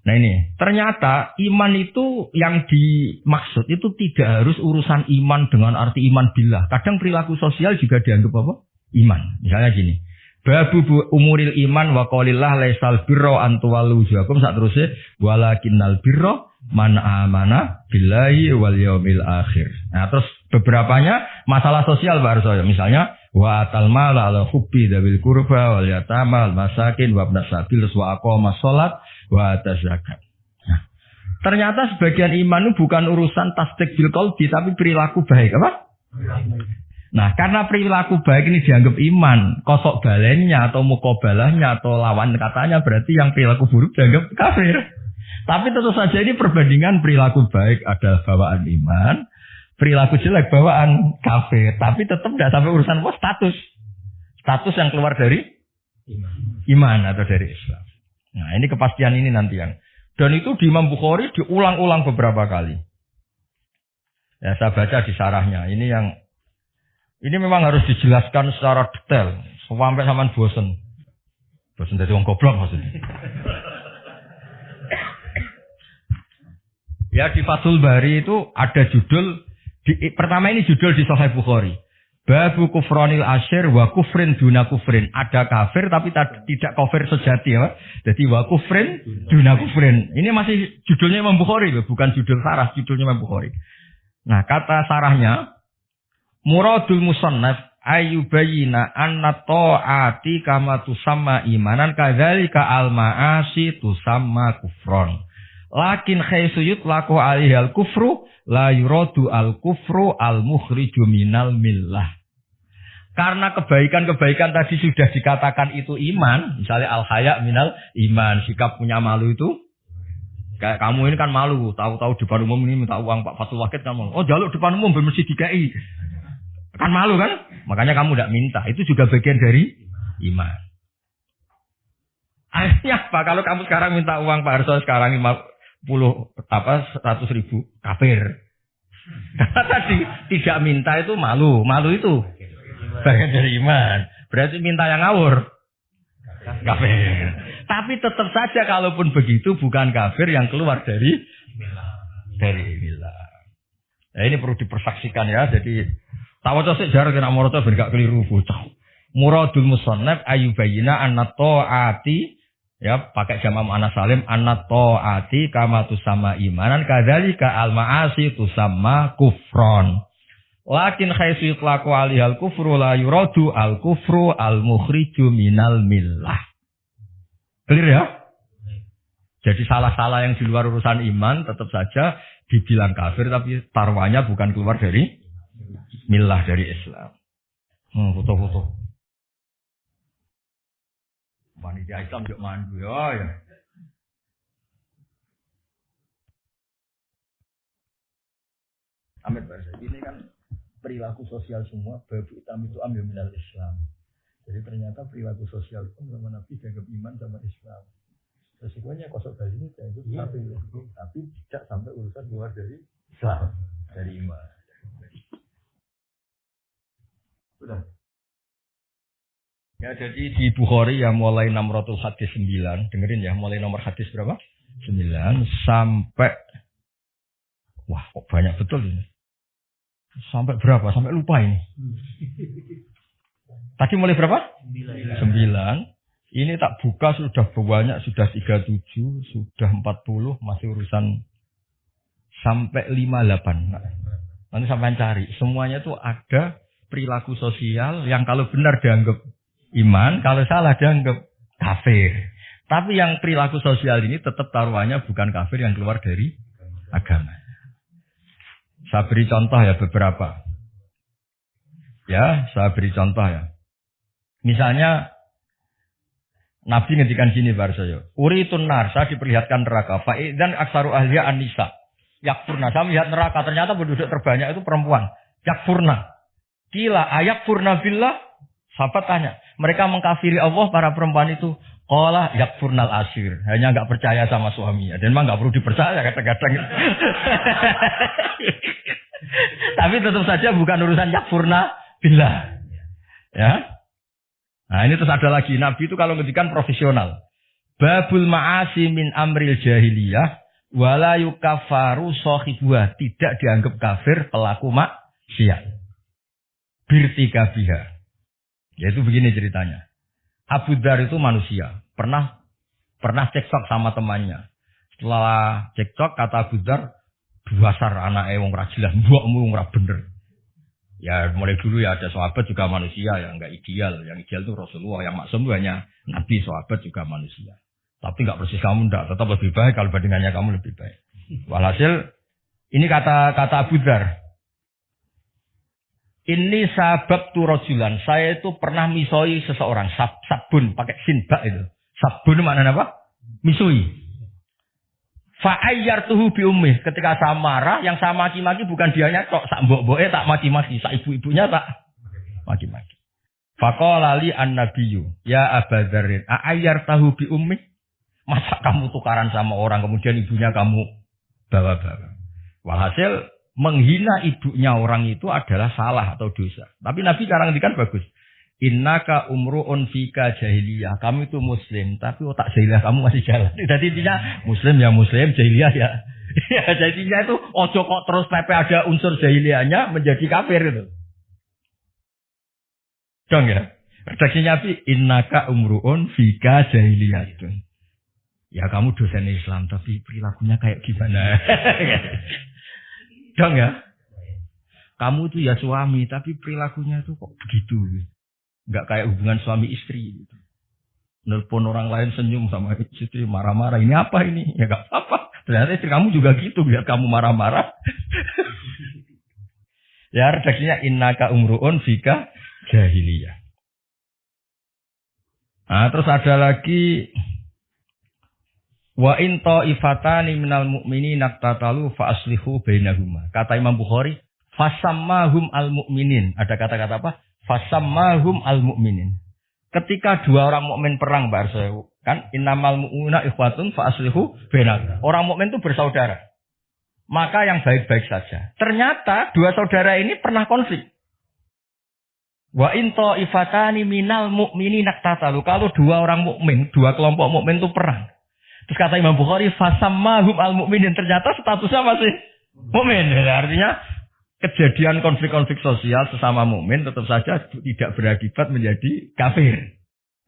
Nah ini, ternyata iman itu yang dimaksud itu tidak harus urusan iman dengan arti iman billah. Kadang perilaku sosial juga dianggap apa? Iman. Misalnya gini, babu umuril iman wa qaulillah laisal birra an tuwallu wujuhakum saterusé walakinnal birra man amana billahi wal yaumil akhir. Nah, terus beberapanya masalah sosial Pak Arso. Misalnya wa atal mala ala hubbi dzawil qurba wal yatama wal masakin wa ibnas sabil wa aqama shalat wa atazakat. Nah, ternyata sebagian iman itu bukan urusan tasdik bil qalbi tapi perilaku baik apa? Nah, karena perilaku baik ini dianggap iman, kosok balennya atau mukobalahnya atau lawan katanya berarti yang perilaku buruk dianggap kafir. Tapi tentu saja ini perbandingan perilaku baik adalah bawaan iman, perilaku jelek bawaan kafir. Tapi tetap tidak sampai urusan apa? Status yang keluar dari iman atau dari Islam. Nah, ini kepastian ini nanti yang. Dan itu di Imam Bukhari diulang-ulang beberapa kali. Ya, saya baca di syarahnya. Ini memang harus dijelaskan secara detail. Sampai sampean bosen. Bosen dari wong goblok maksudnya. Ya di Fathul Bari itu ada judul. Pertama ini judul di Sahih Bukhari. Babu kufranil asyir wa kufrin duna kufrin. Ada kafir tapi tidak kafir sejati ya. Jadi wa kufrin duna kufrin. Ini masih judulnya Imam Bukhari, bukan judul sarah, judulnya Imam Bukhari. Nah, kata sarahnya muradul musannaf ayyubayyina anna ta'ati kama tusamma imanan kadzalika al ma'asi tusamma kufron. Lakin khaisu yutlaqu alaihi al kufru la yuradu al kufru al mukhriju minal millah. Karena kebaikan-kebaikan tadi sudah dikatakan itu iman, misalnya al-haya minal iman, sikap punya malu itu, kayak kamu ini kan malu, tahu-tahu depan umum ini minta uang Pak Fatul Wakid kan malu. Oh jaluk depan umum mesti dikai, kan malu kan? Makanya kamu tidak minta, itu juga bagian dari iman. Akhirnya apa? Kalau kamu sekarang minta uang Pak Harso sekarang 100.000 kafir. Karena tadi tidak minta itu malu itu. Bagian dari iman. Berarti minta yang ngawur. Kafir. Tapi tetap saja kalaupun begitu bukan kafir yang keluar dari milah. Nah, ini perlu dipersaksikan ya. Jadi tawaca sik jar kena murata ben gak keliru bocah. Muradul musannaf ayyubayyina anna ta'ati ya pakai jamak muannats salim anna ta'ati kama tusamma imanan kadzalika al ma'asi tusamma kufron. Lakin khaisu yutlaqu alihal kufru la yuradu al kufru al mukhriju minal millah. Clear ya? Jadi salah-salah yang di luar urusan iman tetap saja dibilang kafir tapi taruhannya bukan keluar dari millah dari Islam. Foto-foto. Panitia Islam juga mandu ya. Amit bahasa ini kan perilaku sosial semua babu hitam itu ambil minal Islam. Jadi ternyata perilaku sosial pun sama Nabi dianggap iman sama Islam. Resikonya kosok dari ini dianggap kafir, tapi tidak sampai urusan keluar dari Islam, dari iman. Sudah. Ya, jadi di Bukhari ya mulai 600 hadis 9, dengerin ya, mulai nomor hadis berapa? 9 sampai, wah kok banyak betul ini. Sampai berapa? Sampai lupa ini. Tadi mulai berapa? 9. Ini tak buka sudah banyak, sudah 37, sudah 40, masih urusan sampai 58. Nanti sampai cari. Semuanya tuh ada perilaku sosial yang kalau benar dianggap iman, kalau salah dianggap kafir. Tapi yang perilaku sosial ini tetap taruhannya bukan kafir yang keluar dari agama. Saya beri contoh ya beberapa. Ya, saya beri contoh ya. Misalnya Nabi ngendikan gini Barsoyo, uritun nar, saya diperlihatkan neraka. Fa'idzan aksaru ahliya an-nisa. Yakfurna, saya melihat neraka, ternyata penduduk terbanyak itu perempuan. Yakfurna. Kila ayakfurna billah. Sahabat tanya, mereka mengkafiri Allah para perempuan itu. Qala yakfurnal asir. Hanya enggak percaya sama suaminya. Dan memang enggak perlu dipercaya kadang-kadang. Tapi tetap saja bukan urusan yakfurna billah. Ya. Nah ini terus ada lagi, Nabi itu kalau ngendikan profesional. Babul ma'asi min amril jahiliyah wala yukaffaru sahibuha, tidak dianggap kafir pelaku maksiat. Birtika biha. Yaitu begini ceritanya. Abu Dzar itu manusia, pernah cekcok sama temannya. Setelah cekcok kata Abu Dzar, dasar anake wong ra jelas, mbokmu wong ra bener. Ya mulai dulu ya ada sahabat juga manusia yang enggak ideal. Yang ideal itu Rasulullah, yang maksum itu hanya Nabi, sahabat juga manusia. Tapi enggak persis kamu enggak, tetap lebih baik kalau bandingannya kamu lebih baik. Walhasil ini kata Abu Dzar. Ini sabab tu rajulan, saya itu pernah misoi seseorang, sabun pakai sinbak itu. Sabun maknanya apa? Misoi. Fa'ayyartuhu bi ummih, ketika saya marah, yang saya maki-maki bukan dianya tok, sak mbok-mboke tak maki-maki, sak ibu-ibunya tak maki-maki. Faqala li an-nabiyyu, ya Aba Dzarrin, a'ayyartuhu bi ummih? Masa kamu tukaran sama orang kemudian ibunya kamu bawa-bawa. Walhasil menghina ibunya orang itu adalah salah atau dosa. Tapi Nabi cara ngendikan bagus. Innaka umru'un fika jahiliyah. Kamu itu muslim, tapi otak jahiliyah kamu masih jalan. Jadi intinya muslim ya muslim, jahiliyah ya. Ya jadinya itu ojo kok terus pepe ada unsur jahiliyahnya menjadi kafir itu. Dong ya. Redaksinya Nabi, innaka umru'un fika jahiliyah. Ya kamu dosen Islam, tapi perilakunya kayak gimana? Dong ya. Kamu itu ya suami, tapi perilakunya itu kok begitu. Enggak kayak hubungan suami istri gitu. Nelpon orang lain senyum sama istri marah-marah. Ini apa ini? Ya enggak apa-apa. Ternyata istri kamu juga gitu, lihat kamu marah-marah. Ya redaksinya innaka umru'un fika jahiliyah. Nah, terus ada lagi wa in ta'ifatani minal mu'minina tatalu fa aslihu bainahuma. Kata Imam Bukhari, fasammahum al-mu'minin. Ada kata-kata apa? Fasammahum al-mu'minin. Ketika dua orang mukmin perang, Mbak Arso, kan innamal mu'minuna ikhwatun fa aslihu bainahum. Orang mukmin itu bersaudara. Maka yang baik-baik saja. Ternyata dua saudara ini pernah konflik. Wa in ta'ifatani minal mu'minina tatalu. Kalau dua orang mukmin, dua kelompok mukmin itu perang. Terus kata Imam Bukhari, fasammahum al-mu'minin. Ternyata statusnya masih mukmin. Artinya kejadian konflik-konflik sosial sesama mukmin tetap saja tidak berakibat menjadi kafir.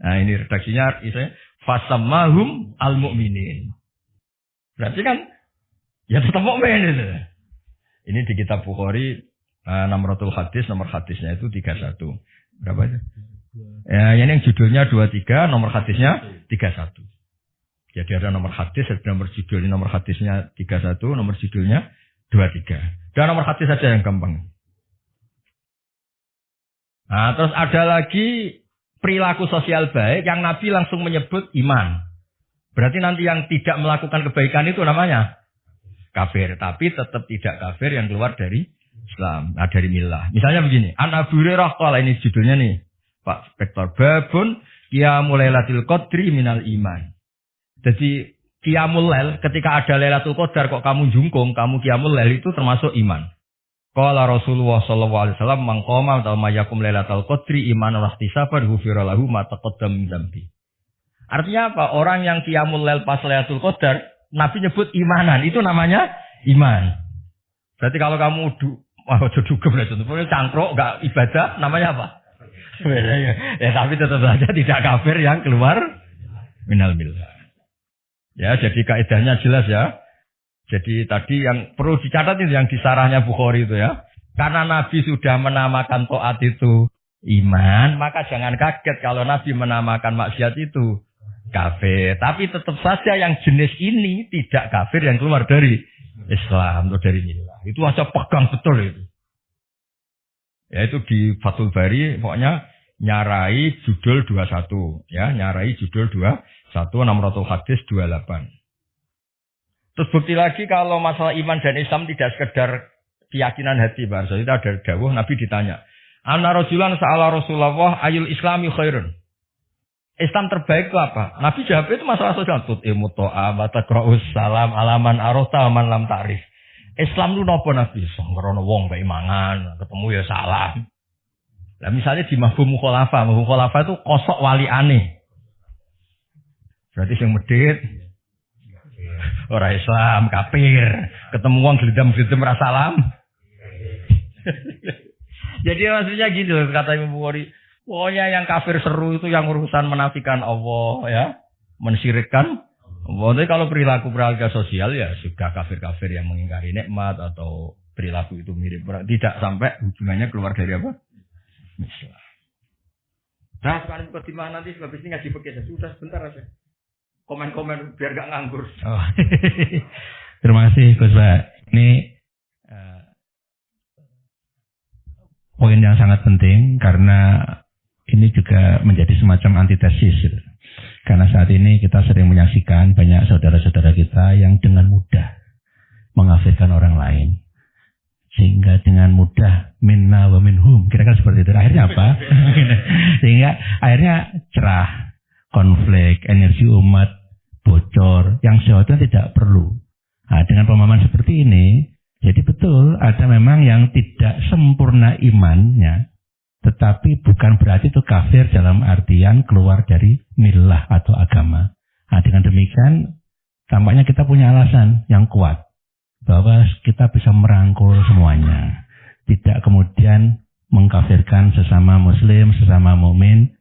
Nah ini redaksinya istilahnya fasammahum al-mu'minin. Berarti kan ya tetap mukmin itu. Ini di kitab Bukhari 600 hadis, nomor hadisnya itu 31. Berapa aja? Ya, ini yang judulnya 23, nomor hadisnya 31. Jadi ada nomor hadis, ada nomor judul, nomor hadisnya 31, nomor judulnya 23. Dan nomor hadis saja yang gampang. Nah, terus ada lagi perilaku sosial baik yang Nabi langsung menyebut iman. Berarti nanti yang tidak melakukan kebaikan itu namanya kafir. Tapi tetap tidak kafir yang keluar dari Islam. Nah, dari millah. Misalnya begini. An Abu Hurairah qala, ini judulnya nih. Pak Spektor. Babun qiyamul lailatul qadri minal iman. Jadi qiyamul lail ketika ada Lailatul Qadar kok kamu jungkung, kamu qiyamul lail itu termasuk iman. Qala Rasulullah sallallahu alaihi wasallam man qama wa yakum lailatul qadri imanan wa ihtisaban ghufira lahu ma taqaddama min dzambi. Artinya apa? Orang yang qiyamul lail pas Lailatul Qadar, Nabi nyebut imanan, itu namanya iman. Berarti kalau kamu dugem lah contohnya cangkruk enggak ibadah, namanya apa? Ya tapi tetap saja tidak kafir yang keluar minal millah. Ya, jadi kaidahnya jelas ya. Jadi tadi yang perlu dicatat itu yang di sarahnya Bukhari itu ya. Karena Nabi sudah menamakan taat itu iman, maka jangan kaget kalau Nabi menamakan maksiat itu kafir. Tapi tetap saja yang jenis ini tidak kafir yang keluar dari Islam atau dari millah. Itu aja pegang betul itu. Ya itu di Fathul Bari pokoknya nyarai judul 21 ya, nyarai judul 21 Namratul Hadis 28. Terus bukti lagi kalau masalah iman dan Islam tidak sekedar keyakinan hati, Pak. Itu ada dawuh Nabi ditanya, "Anna rajulan sa'ala Rasulullah ayul islami khairun?" Islam terbaik itu apa? Nabi jawab itu masalah sosial. Tut'imu ta'a wa taqra'us salam alaman arota man lam ta'rif. Islam lu napa Nabi? Sanggerono wong bae mangan, ketemu ya salam. Lah misalnya di mafhum mukhalafah itu kosok waliane. Berarti sing medhit ora Islam, kafir. Ketemu wong glendam-glendem ra salam. Jadi maksudnya gitu kata Imam Bukhari. Pokoknya yang kafir seru itu yang urusan menafikan Allah ya, mensyirikkan. Jadi kalau perilaku sosial ya sudah kafir-kafir yang mengingkari nikmat atau perilaku itu mirip, tidak sampai hubungannya keluar dari apa? Islam. Nah sekarang ketimah nanti habis ini ngaji pakai sudah sebentar aja. Komen-komen biar gak nganggur. Oh. Terima kasih Gus Pak. Ini poin yang sangat penting karena ini juga menjadi semacam antitesis. Karena saat ini kita sering menyaksikan banyak saudara-saudara kita yang dengan mudah mengafirkan orang lain. Sehingga dengan mudah minna wa minhum. Kira-kira seperti itu. Akhirnya apa? Sehingga akhirnya cerah, konflik, energi umat bocor, yang seharusnya tidak perlu. Nah, dengan pemahaman seperti ini, jadi betul ada memang yang tidak sempurna imannya, tetapi bukan berarti itu kafir dalam artian keluar dari millah atau agama. Nah, dengan demikian, tampaknya kita punya alasan yang kuat bahwa kita bisa merangkul semuanya, tidak kemudian mengkafirkan sesama muslim, sesama mukmin.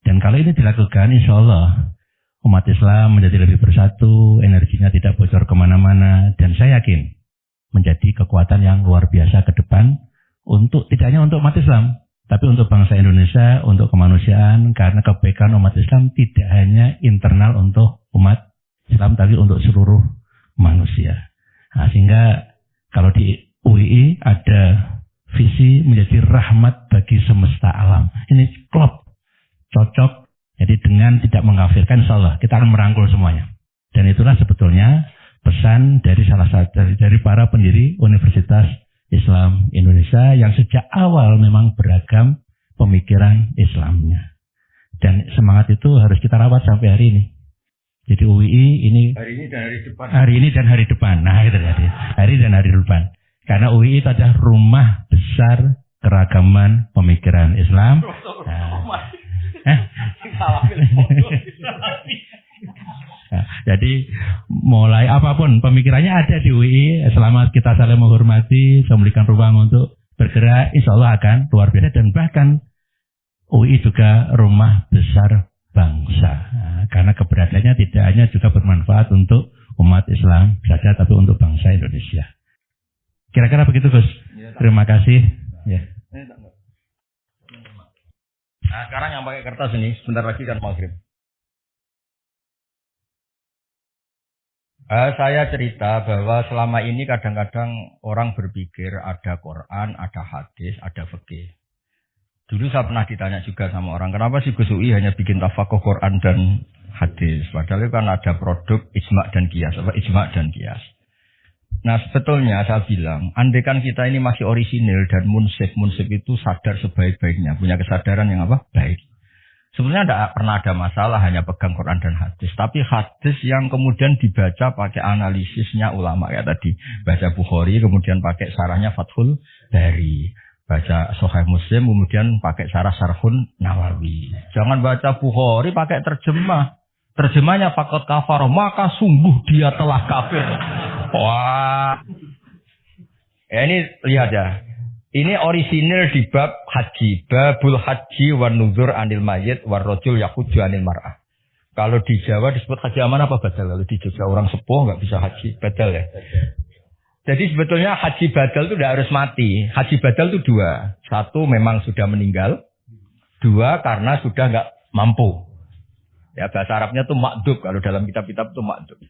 Dan kalau ini dilakukan, insya Allah umat Islam menjadi lebih bersatu, energinya tidak bocor kemana-mana, dan saya yakin menjadi kekuatan yang luar biasa ke depan untuk tidak hanya untuk umat Islam, tapi untuk bangsa Indonesia, untuk kemanusiaan, karena kebaikan umat Islam tidak hanya internal untuk umat Islam, tapi untuk seluruh manusia. Nah, sehingga kalau di UII ada visi menjadi rahmat bagi semesta alam. Ini klop, cocok. Jadi dengan tidak mengkafirkan, insya Allah kita akan merangkul semuanya. Dan itulah sebetulnya pesan dari salah satu dari para pendiri Universitas Islam Indonesia yang sejak awal memang beragam pemikiran Islamnya. Dan semangat itu harus kita rawat sampai hari ini. Jadi UII ini hari ini dan hari depan. Hari ini dan hari depan. Nah, itu tadi. Hari dan hari depan. Karena UII itu adalah rumah besar keragaman pemikiran Islam. Nah, jadi mulai apapun pemikirannya ada di UII, selama kita saling menghormati, memberikan ruang untuk bergerak, insya Allah akan luar biasa. Dan bahkan UII juga rumah besar bangsa. Nah, karena keberadaannya tidak hanya juga bermanfaat untuk umat Islam saja, tapi untuk bangsa Indonesia. Kira-kira begitu, Gus. Terima kasih. Ya. Nah, sekarang yang pakai kertas ini, sebentar lagi kan maghrib. Saya cerita bahwa selama ini kadang-kadang orang berpikir ada Quran, ada hadis, ada fikih. Dulu saya pernah ditanya juga sama orang, kenapa sih Gus UI hanya bikin tafakuh Quran dan hadis? Padahal itu kan ada produk ijma' dan qiyas, ijma' dan qiyas. Nah sebetulnya saya bilang, andaikan kita ini masih orisinil dan munsif itu sadar sebaik-baiknya, punya kesadaran yang apa? Baik. Sebenarnya tidak pernah ada masalah hanya pegang Quran dan hadis. Tapi hadis yang kemudian dibaca pakai analisisnya ulama ya tadi. Baca Bukhari kemudian pakai sarahnya Fathul Bari. Baca Sahih Muslim kemudian pakai sarah Syarhun Nawawi. Jangan baca Bukhari pakai terjemah. Terjemahnya faqad kafar, maka sungguh dia telah kafir. Wah. Ya ini lihat ya. Ini orisinil di bab haji. Babul haji wan nuzur anil mayyit war rajul yahuju anil mar'ah. Kalau di Jawa disebut haji aman apa badal? Kalau di Jogja orang sepuh nggak bisa haji badal ya. Jadi sebetulnya haji badal itu tidak harus mati. Haji badal itu dua. Satu memang sudah meninggal. Dua karena sudah nggak mampu. Ya bahasa Arabnya itu makdub. Kalau dalam kitab-kitab itu makdub.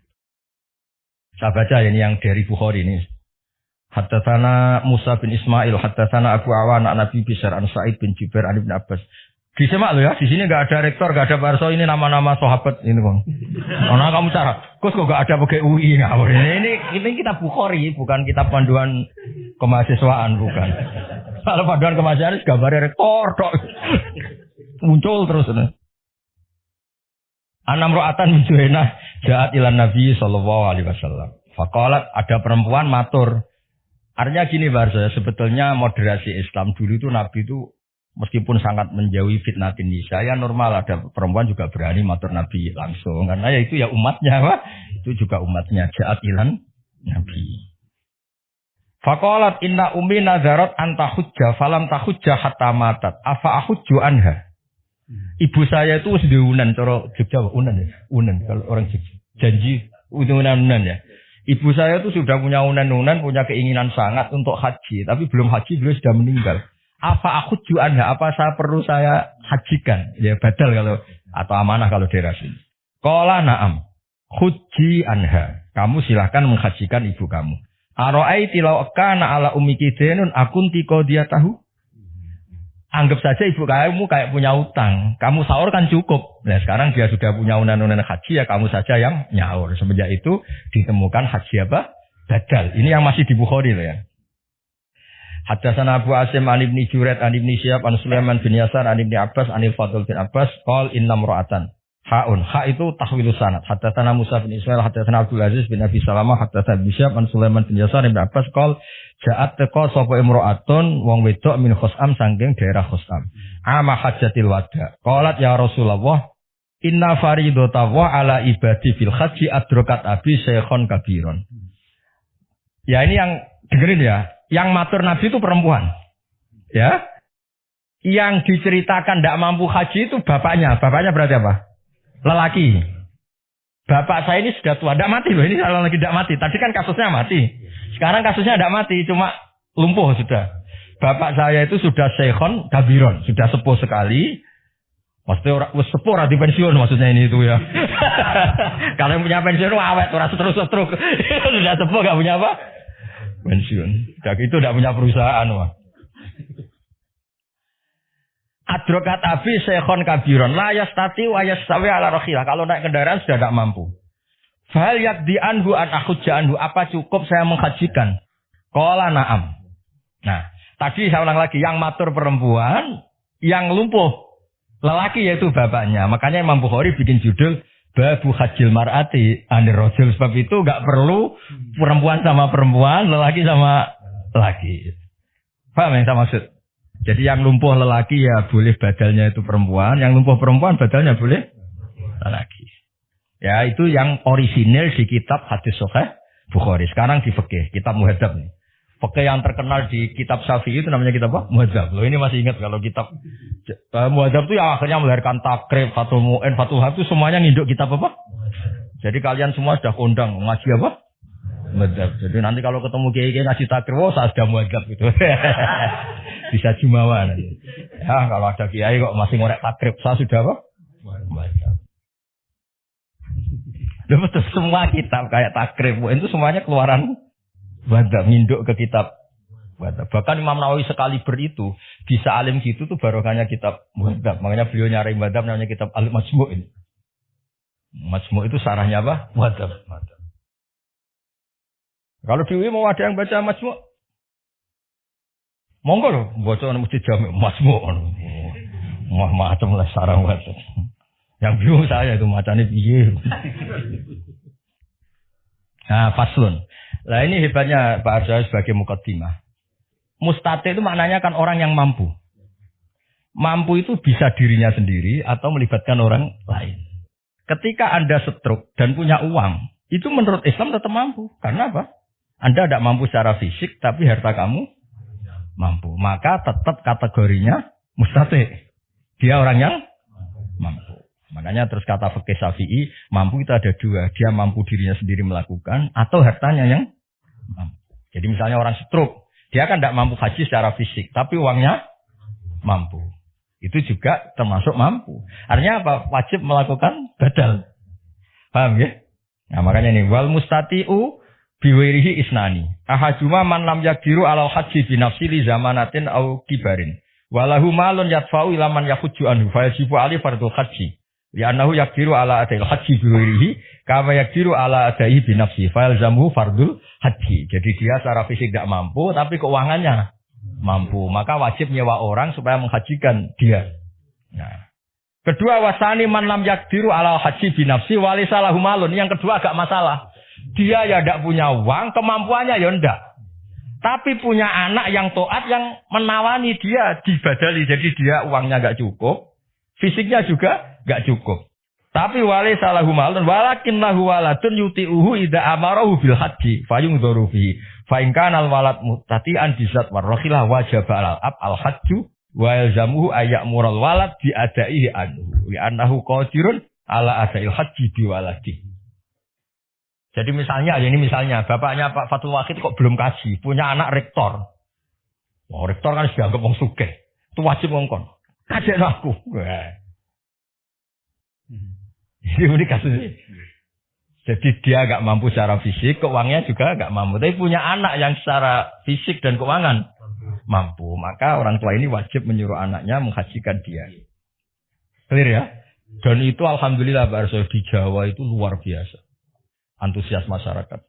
Saya baca ini yang dari Bukhari ini. Haddatsana Musa bin Ismail, haddatsana Abu Awan an Nabi Bishr an Sa'id bin Jubair an Ibnu Abbas. Disimak lo ya, di sini enggak ada rektor, enggak ada parso, ini nama-nama sahabat ini kok. Ono kamu cara, kok enggak ada pakai UI ngawur. Ini kitab Bukhari, bukan kitab panduan kemahasiswaan, bukan. Kalau panduan kemahasiswaan gambarnya rektor tok. Muncul terus. Anamro'atan min Juhainah ja'at ilan Nabi sallallahu alaihi wasallam. Faqalat ada perempuan matur. Artinya gini Barso, sebetulnya moderasi Islam dulu itu Nabi itu meskipun sangat menjauhi fitnatin nisa, ya normal ada perempuan juga berani matur Nabi langsung. Karena ya itu ya umatnya, Pak. Itu juga umatnya ja'at ilan Nabi. Faqalat inna ummi nazarat anta hujja falam tahujja hatta matat. Afa ahujju anha. Ibu saya itu sudah unan, cara Jogja unan ya, unan kalau orang Jogja janji unan ya. Ibu saya itu sudah punya unan, punya keinginan sangat untuk haji, tapi belum haji, beliau sudah meninggal. Apa aku juanha? Apa saya perlu saya hajikan? Ya badal kalau atau amanah kalau daerah sini. Qala na'am, huji anha. Kamu silahkan menghajikan ibu kamu. Aro'aiti law kana ala ummiki dainun akunti qadiyatahu. Anggap saja ibu kamu kayak punya utang. Kamu sahur kan cukup. Nah sekarang dia sudah punya unan-unan haji ya kamu saja yang nyaur. Semenjak itu ditemukan haji apa? Badal. Ini yang masih di Bukhari loh ya. Haddatsana Abu Asim an Ibnu Juraid an Ibnu Syihab an Sulaiman bin Yasar an Ibnu Abbas anil Fadl bin Abbas qol inna imra'atan. Haun. Ha itu tahwilus sanad. Haddatsana Musa bin Ismail haddatsana Abdul Aziz bin Abi Salamah haddatsana Ibnu Syihab an Sulaiman bin Yasar an Ibnu Abbas qol ja'at teko sapa imra'atun wong wedok min Khusam saking daerah Khusam. Ama hajjatil wada. Qalat ya Rasulullah inna faridata wa ala ibadi fil haji adrakat abi syekhon kabiron. Ya ini yang dengerin ya. Yang matur Nabi itu perempuan. Ya. Yang diceritakan tidak mampu haji itu bapaknya. Bapaknya berarti apa? Lelaki. Bapak saya ini sudah tua, tidak mati loh. Ini kalau lagi tidak mati. Tadi kan kasusnya mati. Sekarang kasusnya tidak mati, cuma lumpuh sudah. Bapak saya itu sudah syekhon kabiron, sudah sepuh sekali. Maksudnya sepuh di pensiun maksudnya ini itu ya. Kalau yang punya pensiun awet, orang setruk. Sudah sepuh gak punya apa? Pensiun. Itu tidak punya perusahaan wah. Adrokat abi syekhon kabiron la yastati wa yastawi ala rakhilah. Kalau naik kendaraan sudah tidak mampu. Fal yakdi anhu an akhujja anhu, apa cukup saya menghajikan? Qala na'am. Nah, tadi saya ulang lagi, yang matur perempuan, yang lumpuh lelaki yaitu bapaknya. Makanya Imam Bukhari bikin judul Babu Hajjil Mar'ati anir Rajul. Sebab itu enggak perlu perempuan sama perempuan, lelaki sama lelaki. Paham yang saya maksud? Jadi yang lumpuh lelaki ya boleh badalnya itu perempuan, yang lumpuh perempuan badalnya boleh lelaki. Ya itu yang orisinil di kitab hadis Sahih Bukhari. Sekarang di fikih, kitab Muhadzab nih. Fikih yang terkenal di kitab Syafi'i itu namanya kitab apa? Muhadzab. Loh ini masih ingat kalau kitab Muhadzab itu yang akhirnya melahirkan Takrib, Fathul Mu'in, Fathul Wahhab itu semuanya nginduk kitab apa? Jadi kalian semua sudah kondang ngaji apa? Muhadzab. Jadi nanti kalau ketemu kiai-kiai ngaji Takrib, oh saya sudah Muhadzab gitu. Bisa jumawa nanti. Ya kalau ada kiai kok masih ngorek Takrib, saya sudah apa? Muhadzab. Betul semua kitab kayak Takrib itu semuanya keluaran Muhadzab, nginduk ke kitab Muhadzab. Bahkan Imam Nawawi sekali itu bisa alim gitu tuh barokahnya kitab Muhadzab. Makanya beliau nyari Muhadzab namanya kitab Al-Majmu' ini. Majmu' itu sarahnya apa? Muhadzab. Kalau di UI mau ada yang baca Majmu', monggo loh, baca mesti jamak Majmu'. Wah, macam lah sarang banget. Yang bingung saya itu macamnya piye. Nah, faslun. Nah, ini hebatnya Pak Arjo sebagai mukaddimah. Mustati itu maknanya kan orang yang mampu. Mampu itu bisa dirinya sendiri atau melibatkan orang lain. Ketika Anda stroke dan punya uang, itu menurut Islam tetap mampu. Karena apa? Anda tidak mampu secara fisik, tapi harta kamu mampu. Maka tetap kategorinya mustati. Dia orang yang mampu. Makanya terus kata fikih Syafi'i, mampu itu ada dua. Dia mampu dirinya sendiri melakukan, atau hartanya yang mampu. Jadi misalnya orang stroke, dia kan tidak mampu haji secara fisik, tapi uangnya mampu. Itu juga termasuk mampu. Artinya apa? Wajib melakukan badal. Paham ya? Nah makanya ini, wal mustati'u biwirihi isnani. Ahajuma man lam yakdiru alal haji binafsi li zamanatin au kibarin. Walahu malun yadfa'u ila man yakhujju anhu fayajibu ali fardul haji. Li'annahu yakdiru ala adil haji biwirihi kama yakdiru ala adaihi binafsi. Fayalzamuhu fardul haji. Jadi dia secara fisik tidak mampu, tapi keuangannya mampu. Maka wajib nyewa orang supaya menghajikan dia. Nah. Kedua, wasani man lam yakdiru ala haji binafsi walisa lahu malun. Yang kedua agak masalah. Dia ya tidak punya uang, kemampuannya ya tidak. Tapi punya anak yang taat yang menawani dia dibadali. Jadi dia uangnya enggak cukup. Fisiknya juga enggak cukup. Tapi walisa lahu malun walakin lahu waladun yuti'uhu idza amarahu bil haji fayungdharu fihi. Fa in kana al walad muttati'an bizat warrahilah wajib al al hajju wa yalzamuhu ayyamural walad bi adaihi anhu li annahu qadirun ala adail haji bi waladi. Jadi misalnya ini misalnya bapaknya Pak Fatul Wahid kok belum kaji, punya anak rektor. Wah, rektor kan sudah anggap wong sugih. Itu wajib ngongkon. Kajek aku. Ini kasusnya. Jadi dia agak mampu secara fisik, keuangannya juga agak mampu. Tapi punya anak yang secara fisik dan keuangan mampu. Maka orang tua ini wajib menyuruh anaknya menghajikan dia. Clear ya? Dan itu alhamdulillah Pak Arso di Jawa itu luar biasa. Antusias masyarakat.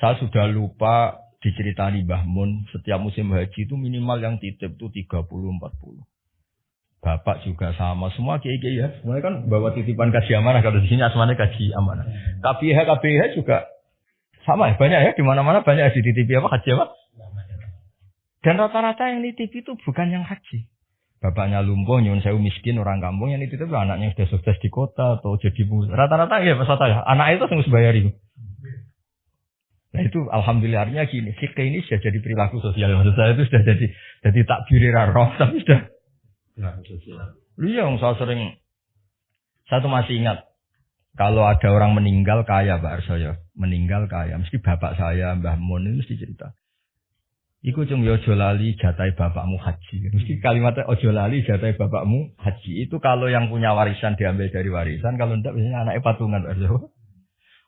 Saya sudah lupa diceritani Mbah Mun. Setiap musim haji itu minimal yang titip itu 30-40. Bapak juga sama, semua kiai-kiai ya. Semuanya kan bawa titipan kaji amanah. Kalau di sini asmanya kaji amanah. KBH juga sama ya, banyak ya. Di mana-mana banyak dititipi apa haji apa. Dan rata-rata yang nitipi itu bukan yang haji. Bapaknya lumpuh, nyuwun sewu miskin orang kampung yang nitip itu anaknya sudah sukses di kota atau jadi rata-rata ya peserta ya. Anak itu harus bayar itu. Nah itu alhamdulillah artinya gini, fikih ini sudah jadi perilaku sosial. Maksud saya itu sudah jadi takbir roh, tapi sudah perilaku sosial. Iya, saya tuh masih ingat kalau ada orang meninggal kaya Pak Arsoyo, meninggal kaya, mesti bapak saya Mbah Mun itu mesti cerita. Iku cung yo ojo lali jatai bapakmu haji. Mesti kalimatnya ojo lali jatai bapakmu haji. Itu kalau yang punya warisan diambil dari warisan, kalau enggak biasanya anaknya patungan Pak Arsoyo.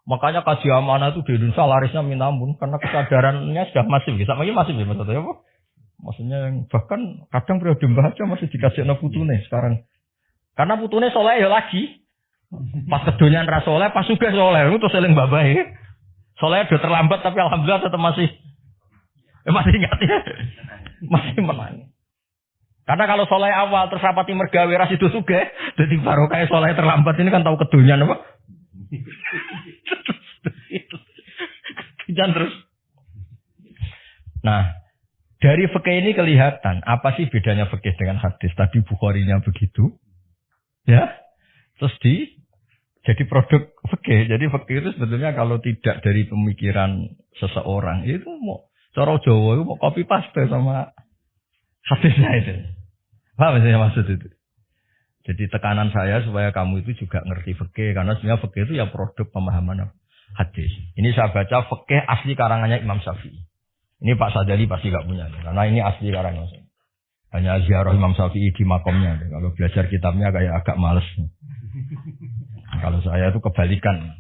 Makanya kaji amanah itu di Indonesia larisnya minta ampun karena kesadarannya sudah masif. Sama ini masif ya maksudnya apa? Maksudnya bahkan kadang periode mbah aja masih dikasih anak putune sekarang. Karena putune soleh ya lagi. Pas kedonyan ra soleh, pas sugih soleh itu seling babahe. Soleh udah terlambat tapi alhamdulillah tetap masih ingat ya. Masih menang. Karena kalau soleh awal terus rapati mergawe ras itu sugih, jadi baru kayak soleh terlambat ini kan tahu kedonyan apa? Dan terus. Nah, dari fikih ini kelihatan apa sih bedanya fikih dengan hadis. Tadi Bukharinya begitu, ya. Terus jadi produk fikih. Jadi fikih itu sebetulnya kalau tidak dari pemikiran seseorang itu mau cara Jawa itu mau copy paste sama hadisnya itu. Paham saya maksud itu? Jadi tekanan saya supaya kamu itu juga ngerti fikih karena sebenarnya fikih itu ya produk pemahaman hadis. Ini saya baca fikih asli karangannya Imam Syafi'i. Ini Pak Sadali pasti nggak punya karena ini asli karangannya. Hanya ziarah Imam Syafi'i di makomnya. Kalau belajar kitabnya kayak agak males. Kalau saya itu kebalikan.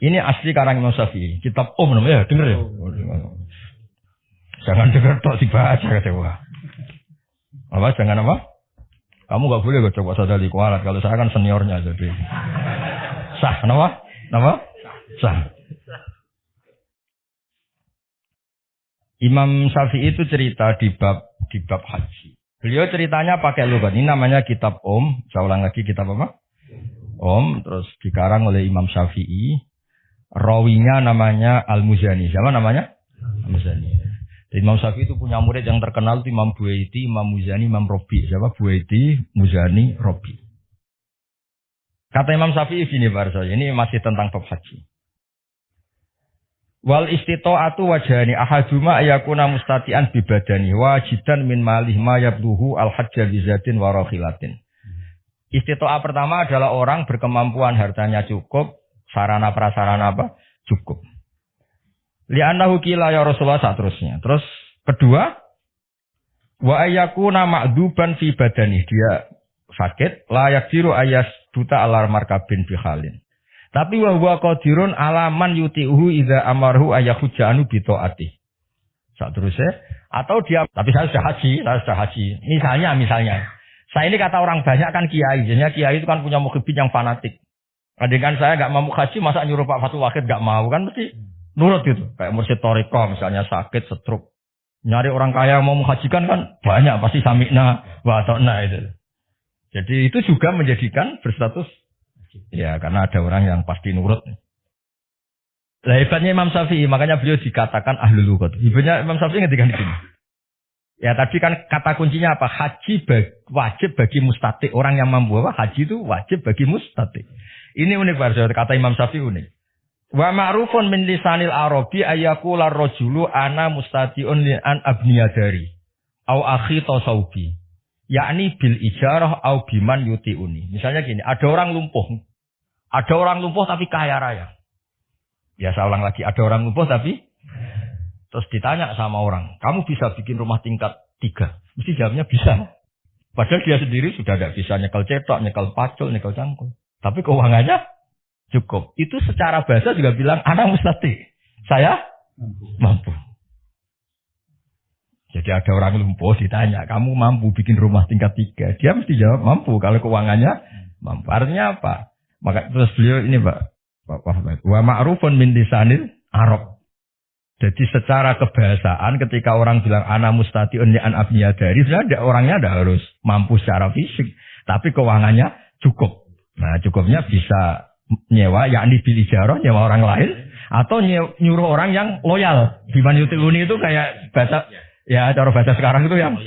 Ini asli karangan Imam Syafi'i. Kitab namanya denger ya. Jangan denger tok dibaca kata apa? Jangan apa? Kamu nggak boleh gue coba Sadali kualat. Kalau saya kan seniornya jadi sah, nama? Sah. Imam Syafi'i itu cerita di bab haji. Beliau ceritanya pakai lugat. Ini namanya kitab Saya ulang lagi, kitab apa? Terus dikarang oleh Imam Syafi'i. Rawinya namanya Al-Muzani. Siapa namanya? Al-Muzani. Imam Syafi'i itu punya murid yang terkenal itu Imam Buaiti, Imam Muzani, Imam Robi. Siapa? Buaiti, Muzani, Robi. Kata Imam Syafi'i gini, Barso. Ini masih tentang bab haji. Wal istita'atu wajhani ahaduma ayakuna mustati'an bibadani wajidan min malih ma yabduhu al-hajja bizatin wa rakhilatin. Istita'ah pertama adalah orang berkemampuan hartanya cukup, sarana prasarana apa? Cukup. Li'annahu qila ya Rasulullah seterusnya. Terus kedua, wa ayakuna ma'duban fi badani. Dia sakit, la yakdiru ayas buta alar markabin bihalin. Tapi wa huwa qadirun alaman yuti'uhu idza amarhu ayahujanu bi taati. Seterusnya atau dia tapi saya sudah haji. Misalnya saya ini kata orang banyak kan kiai. Jadinya kiai itu kan punya mukhibin yang fanatik. Andaikan saya enggak mau haji masa nyuruh Pak Fatul Wahid enggak mau kan mesti nurut gitu. Kayak mursyid thariqah misalnya sakit stroke. Nyari orang kaya yang mau menghajikan kan banyak pasti sami'na wa ata'na itu. Jadi itu juga menjadikan berstatus ya, karena ada orang yang pasti nurut. Lah hebatnya Imam Syafi'i, makanya beliau dikatakan ahlul lugat. Hebatnya Imam Syafi'i ngedikan di sini. Ya tadi kan kata kuncinya apa? Haji wajib bagi mustati. Orang yang mampu apa? Haji itu wajib bagi mustati. Ini unik banget kata Imam Syafi'i unik. Wa ma'rufun min lisanil arabi ayyaqula ar-rajulu ana mustati'un li an abniyadari au akhi tasawbi. Yakni bil ijarah au biman yuti'uni. Misalnya gini, ada orang lumpuh tapi kaya raya. Ya saya ulang lagi, ada orang lumpuh tapi terus ditanya sama orang, kamu bisa bikin rumah tingkat 3? Mesti jawabnya bisa. Padahal dia sendiri sudah tidak bisa nyekel cetok, nyekel pacul, nyekel cangkul. Tapi keuangannya cukup. Itu secara bahasa juga bilang, anak mustati. Saya mampu. Jadi ada orang lumpuh ditanya, kamu mampu bikin rumah tingkat 3? Dia mesti jawab mampu kalau keuangannya mampu. Artinya apa? Maka terus beliau ini Pak wa ma'rufun min lisanil Arab. Jadi secara kebahasaan ketika orang bilang ana mustati'un li an abniyadari, sebenarnya orangnya tidak harus mampu secara fisik, tapi keuangannya cukup. Nah, cukupnya bisa nyewa yakni bil ijarah, nyewa orang lain atau nyuruh orang yang loyal. Biman yuti'uni itu kayak bahasa ya, cara bahasa sekarang itu yang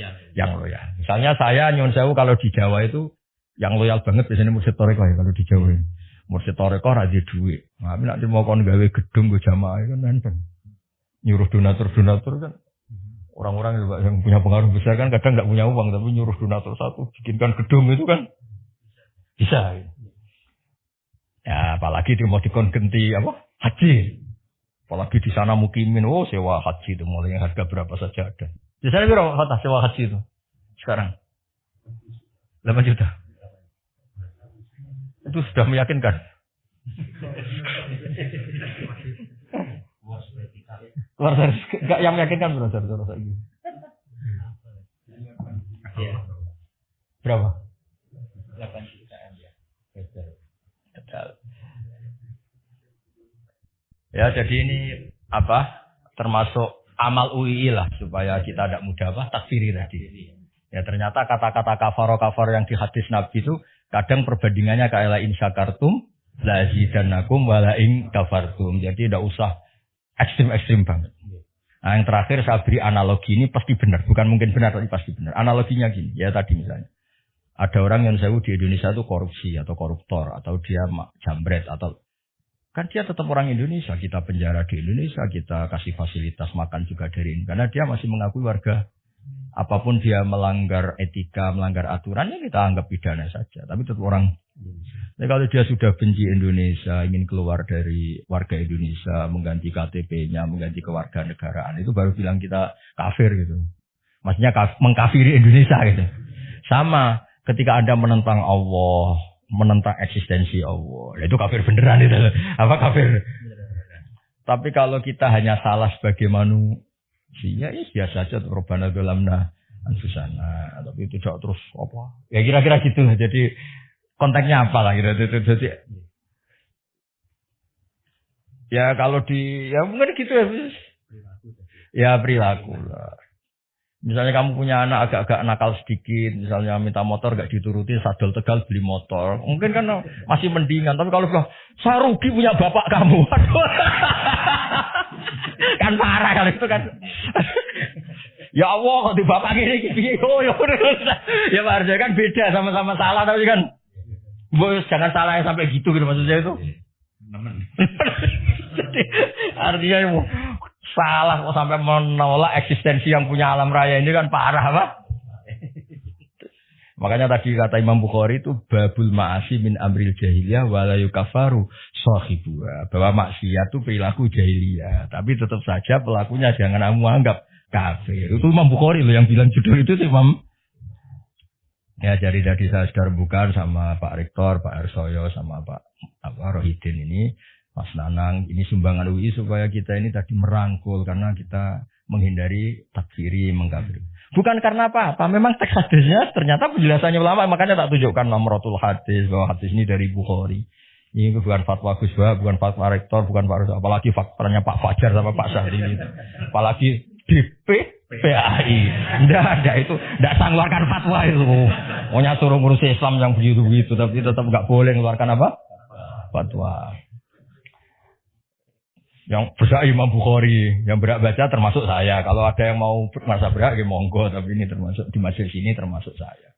loyal. Misalnya saya nyun sewu kalau di Jawa itu yang loyal banget biasanya mursyid thariqah ya kalau di Jawa. Mursyid thariqah ra duwe. Nah, nek mau kon gawe gedung go jamaah kan nenten. Nyuruh donatur kan. Orang-orang yang punya pengaruh besar kan kadang enggak punya uang tapi nyuruh donatur satu bikinkan gedung itu kan bisa. Ya, apalagi dia mau dikonggenti apa? Haji. Apalagi di sana mukimin, sewa haji itu mulai harga berapa saja ada. Di sana berapa sewa haji itu? Sekarang 8 juta. Itu sudah meyakinkan. Enggak yang meyakinkan brother ini. Berapa? 8 jutaan ya. Betul. Ya, jadi ini apa? Termasuk amal UI lah supaya kita tidak mudah takfiri tadi. Ya ternyata kata-kata kafar yang di hadis Nabi itu kadang perbandingannya kayak la in syakartum la zidannakum wa la in kafartum. Jadi tidak usah ekstrim banget. Nah, yang terakhir saya beri analogi ini pasti benar, bukan mungkin benar tapi pasti benar. Analoginya gini, ya tadi misalnya ada orang yang sewu di Indonesia itu korupsi atau koruptor atau dia jambret atau kan dia tetap orang Indonesia, kita penjara di Indonesia, kita kasih fasilitas makan juga dari ini. Karena dia masih mengakui warga. Apapun dia melanggar etika, melanggar aturannya kita anggap pidana saja. Tapi tetap orang. Nah, kalau dia sudah benci Indonesia, ingin keluar dari warga Indonesia, mengganti KTP-nya, mengganti kewarganegaraan, itu baru bilang kita kafir gitu. Maksudnya mengkafiri Indonesia gitu. Sama ketika Anda menentang Allah, menentang eksistensi Allah. Itu kafir beneran itu. Apa kafir? Tapi kalau kita hanya salah sebagai manusia, ya biasa saja. Rabbana dzalamna anfusana. Tapi itu tidak terus apa? Ya kira-kira gitu. Jadi konteksnya apa lah gitu. Jadi ya kalau ya mungkin gitu ya. Ya perilaku lah. Misalnya kamu punya anak agak-agak nakal sedikit, misalnya minta motor gak dituruti, sadol tegal beli motor. Mungkin kan masih mendingan, tapi kalau bilang, saya rugi punya bapak kamu. Aduh. Kan parah kalau itu kan. Ya Allah, kok di bapak gini, oh ya Pak Arjo kan beda, sama-sama salah, tapi kan, bos jangan salah yang sampai gitu maksudnya itu. Jadi, artinya salah kok sampai menolak eksistensi yang punya alam raya ini kan parah, Pak. Makanya tadi kata Imam Bukhari itu babul ma'asi min amril jahiliyah wala yukafaru sahibuha. Bahwa maksiat itu perilaku jahiliyah, tapi tetap saja pelakunya jangan kamu anggap kafir. Itu Imam Bukhari loh yang bilang judul itu Imam. Ya jadi saya sudah bukan sama Pak Rektor, Pak Arsoyo, sama Pak Rohidin ini. Mas Nanang, ini sumbangan UI supaya kita ini tadi merangkul karena kita menghindari takfiri, mengkafiri. Bukan karena apa-apa, memang teks hadisnya ternyata penjelasannya ulama, makanya tak tunjukkan nomorotul hadis bahwa hadis ini dari Bukhari. Ini bukan fatwa Gus Bah, bukan fatwa Rektor, bukan Pak Arsoyo, apalagi faktanya Pak Fajar sama Pak Sahri gitu. Apalagi DPPAI. Enggak ada itu, enggak mengeluarkan fatwa itu. Pokoknya suruh ngurus Islam yang begitu-begitu, tapi tetap enggak boleh mengeluarkan apa? Fatwa. Yang berhak Imam Bukhari, yang berhak baca termasuk saya. Kalau ada yang mau merasa berhak, ya monggo. Tapi ini termasuk di majelis ini termasuk saya.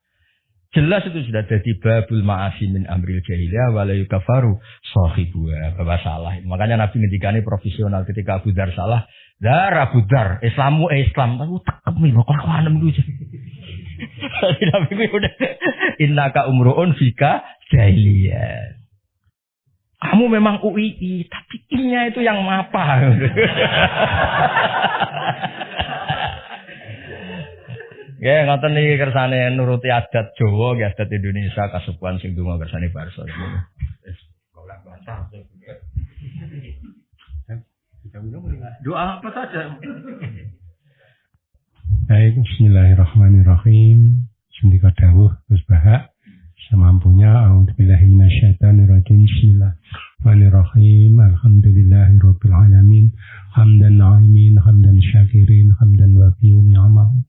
Jelas itu sudah jadi babul ma'asi min amril jahiliyah wala yukafaru sahibuha, bahwa salah. Makanya Nabi ngendikane profesional ketika Abu Dar salah, Dar Abu Dar, Islamu Islam, tapi tekep nih kelakuan itu. Nabi gue udah innaka umruun fika jahiliyah. Kamu memang UII, tapi I-nya itu yang apa? Ya, ngoten niki kersane nuruti adat Jawa, nggih adat Indonesia kasukuan sing donga kersane Barso. Wis golek bantah. Doa apa saja. Baik, bismillahirrahmanirrahim. Sendika dawuh Gus Bahak semampunya. A'udzubillahi minasyaitonirrajim. Bismillahirrahmanirrahim. Alhamdulillahirabbil alamin. Hamdan na'imin, hamdan syakirin, hamdan wafi'un ni'amahu.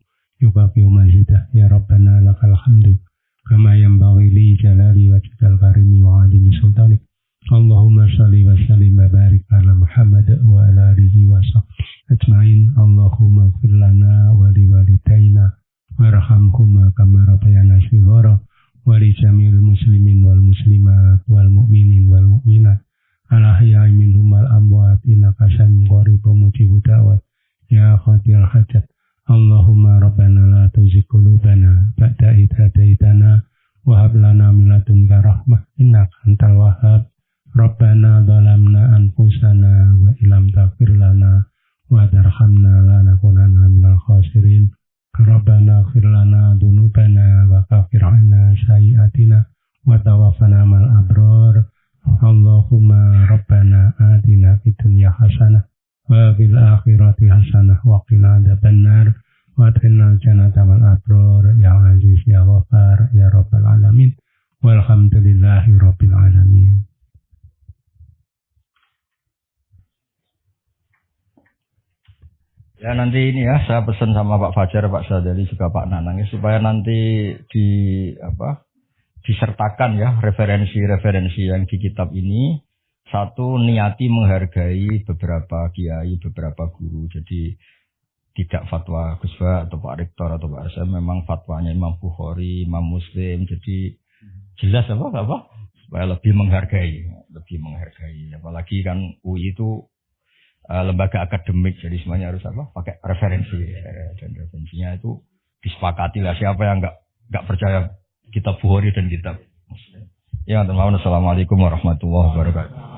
Yukafi'u mazidah. Ya Rabbana lakal hamdu kama yanbaghi li jalali wajhikal karimi wa 'azimi sultanik. Allahumma shalli wa sallim wa barik ala Muhammad wa ala alihi wa sahbihi ajma'in. Allahumma ighfir lana wa li walidayna warhamhuma kama rabbayana shighara. Wali jamil muslimin wal muslimat wal mu'minin wal mu'minat ala ahya'i minhum wal amwat innaka sami'un qaribun mujibud da'wat ya qadil hajat. Allahumma rabbana la tuzigh qulubana ba'da idh hadaitana wa hab lana min ladunka rahmah innaka antal wahhab. Rabbana zalamna anfusana wa illam taghfir lana wa tarhamna lanakunanna minal khasirin. Rabbana ighfir lana dzunubana wa kaffir 'anna sayyi'atina wa tawaffana ma'al abrar. Allahumma rabbana atina fid dunya hasanah wa fil akhirati hasanah wa qina adzabannar wa adkhilnal jannata ma'al abrar ya aziz ya ghafar ya rabbal alamin. Walhamdulillahi rabbil alamin. Ya nanti ini ya saya pesan sama Pak Fajar, Pak Sadali juga Pak Nanang ya, supaya nanti disertakan ya referensi-referensi yang di kitab ini. Satu, niati menghargai beberapa kiai, beberapa guru. Jadi tidak fatwa Gus Bah atau Pak Rektor atau Pak Arsam, memang fatwanya Imam Bukhari, Imam Muslim. Jadi jelas apa supaya lebih menghargai. Apalagi kan UI itu lembaga akademik, jadi semuanya harus pakai referensi, dan referensinya itu disepakati lah. Siapa yang nggak percaya kitab Bukhari dan kitab Muslim. Ya, teman-teman, assalamualaikum warahmatullahi wabarakatuh.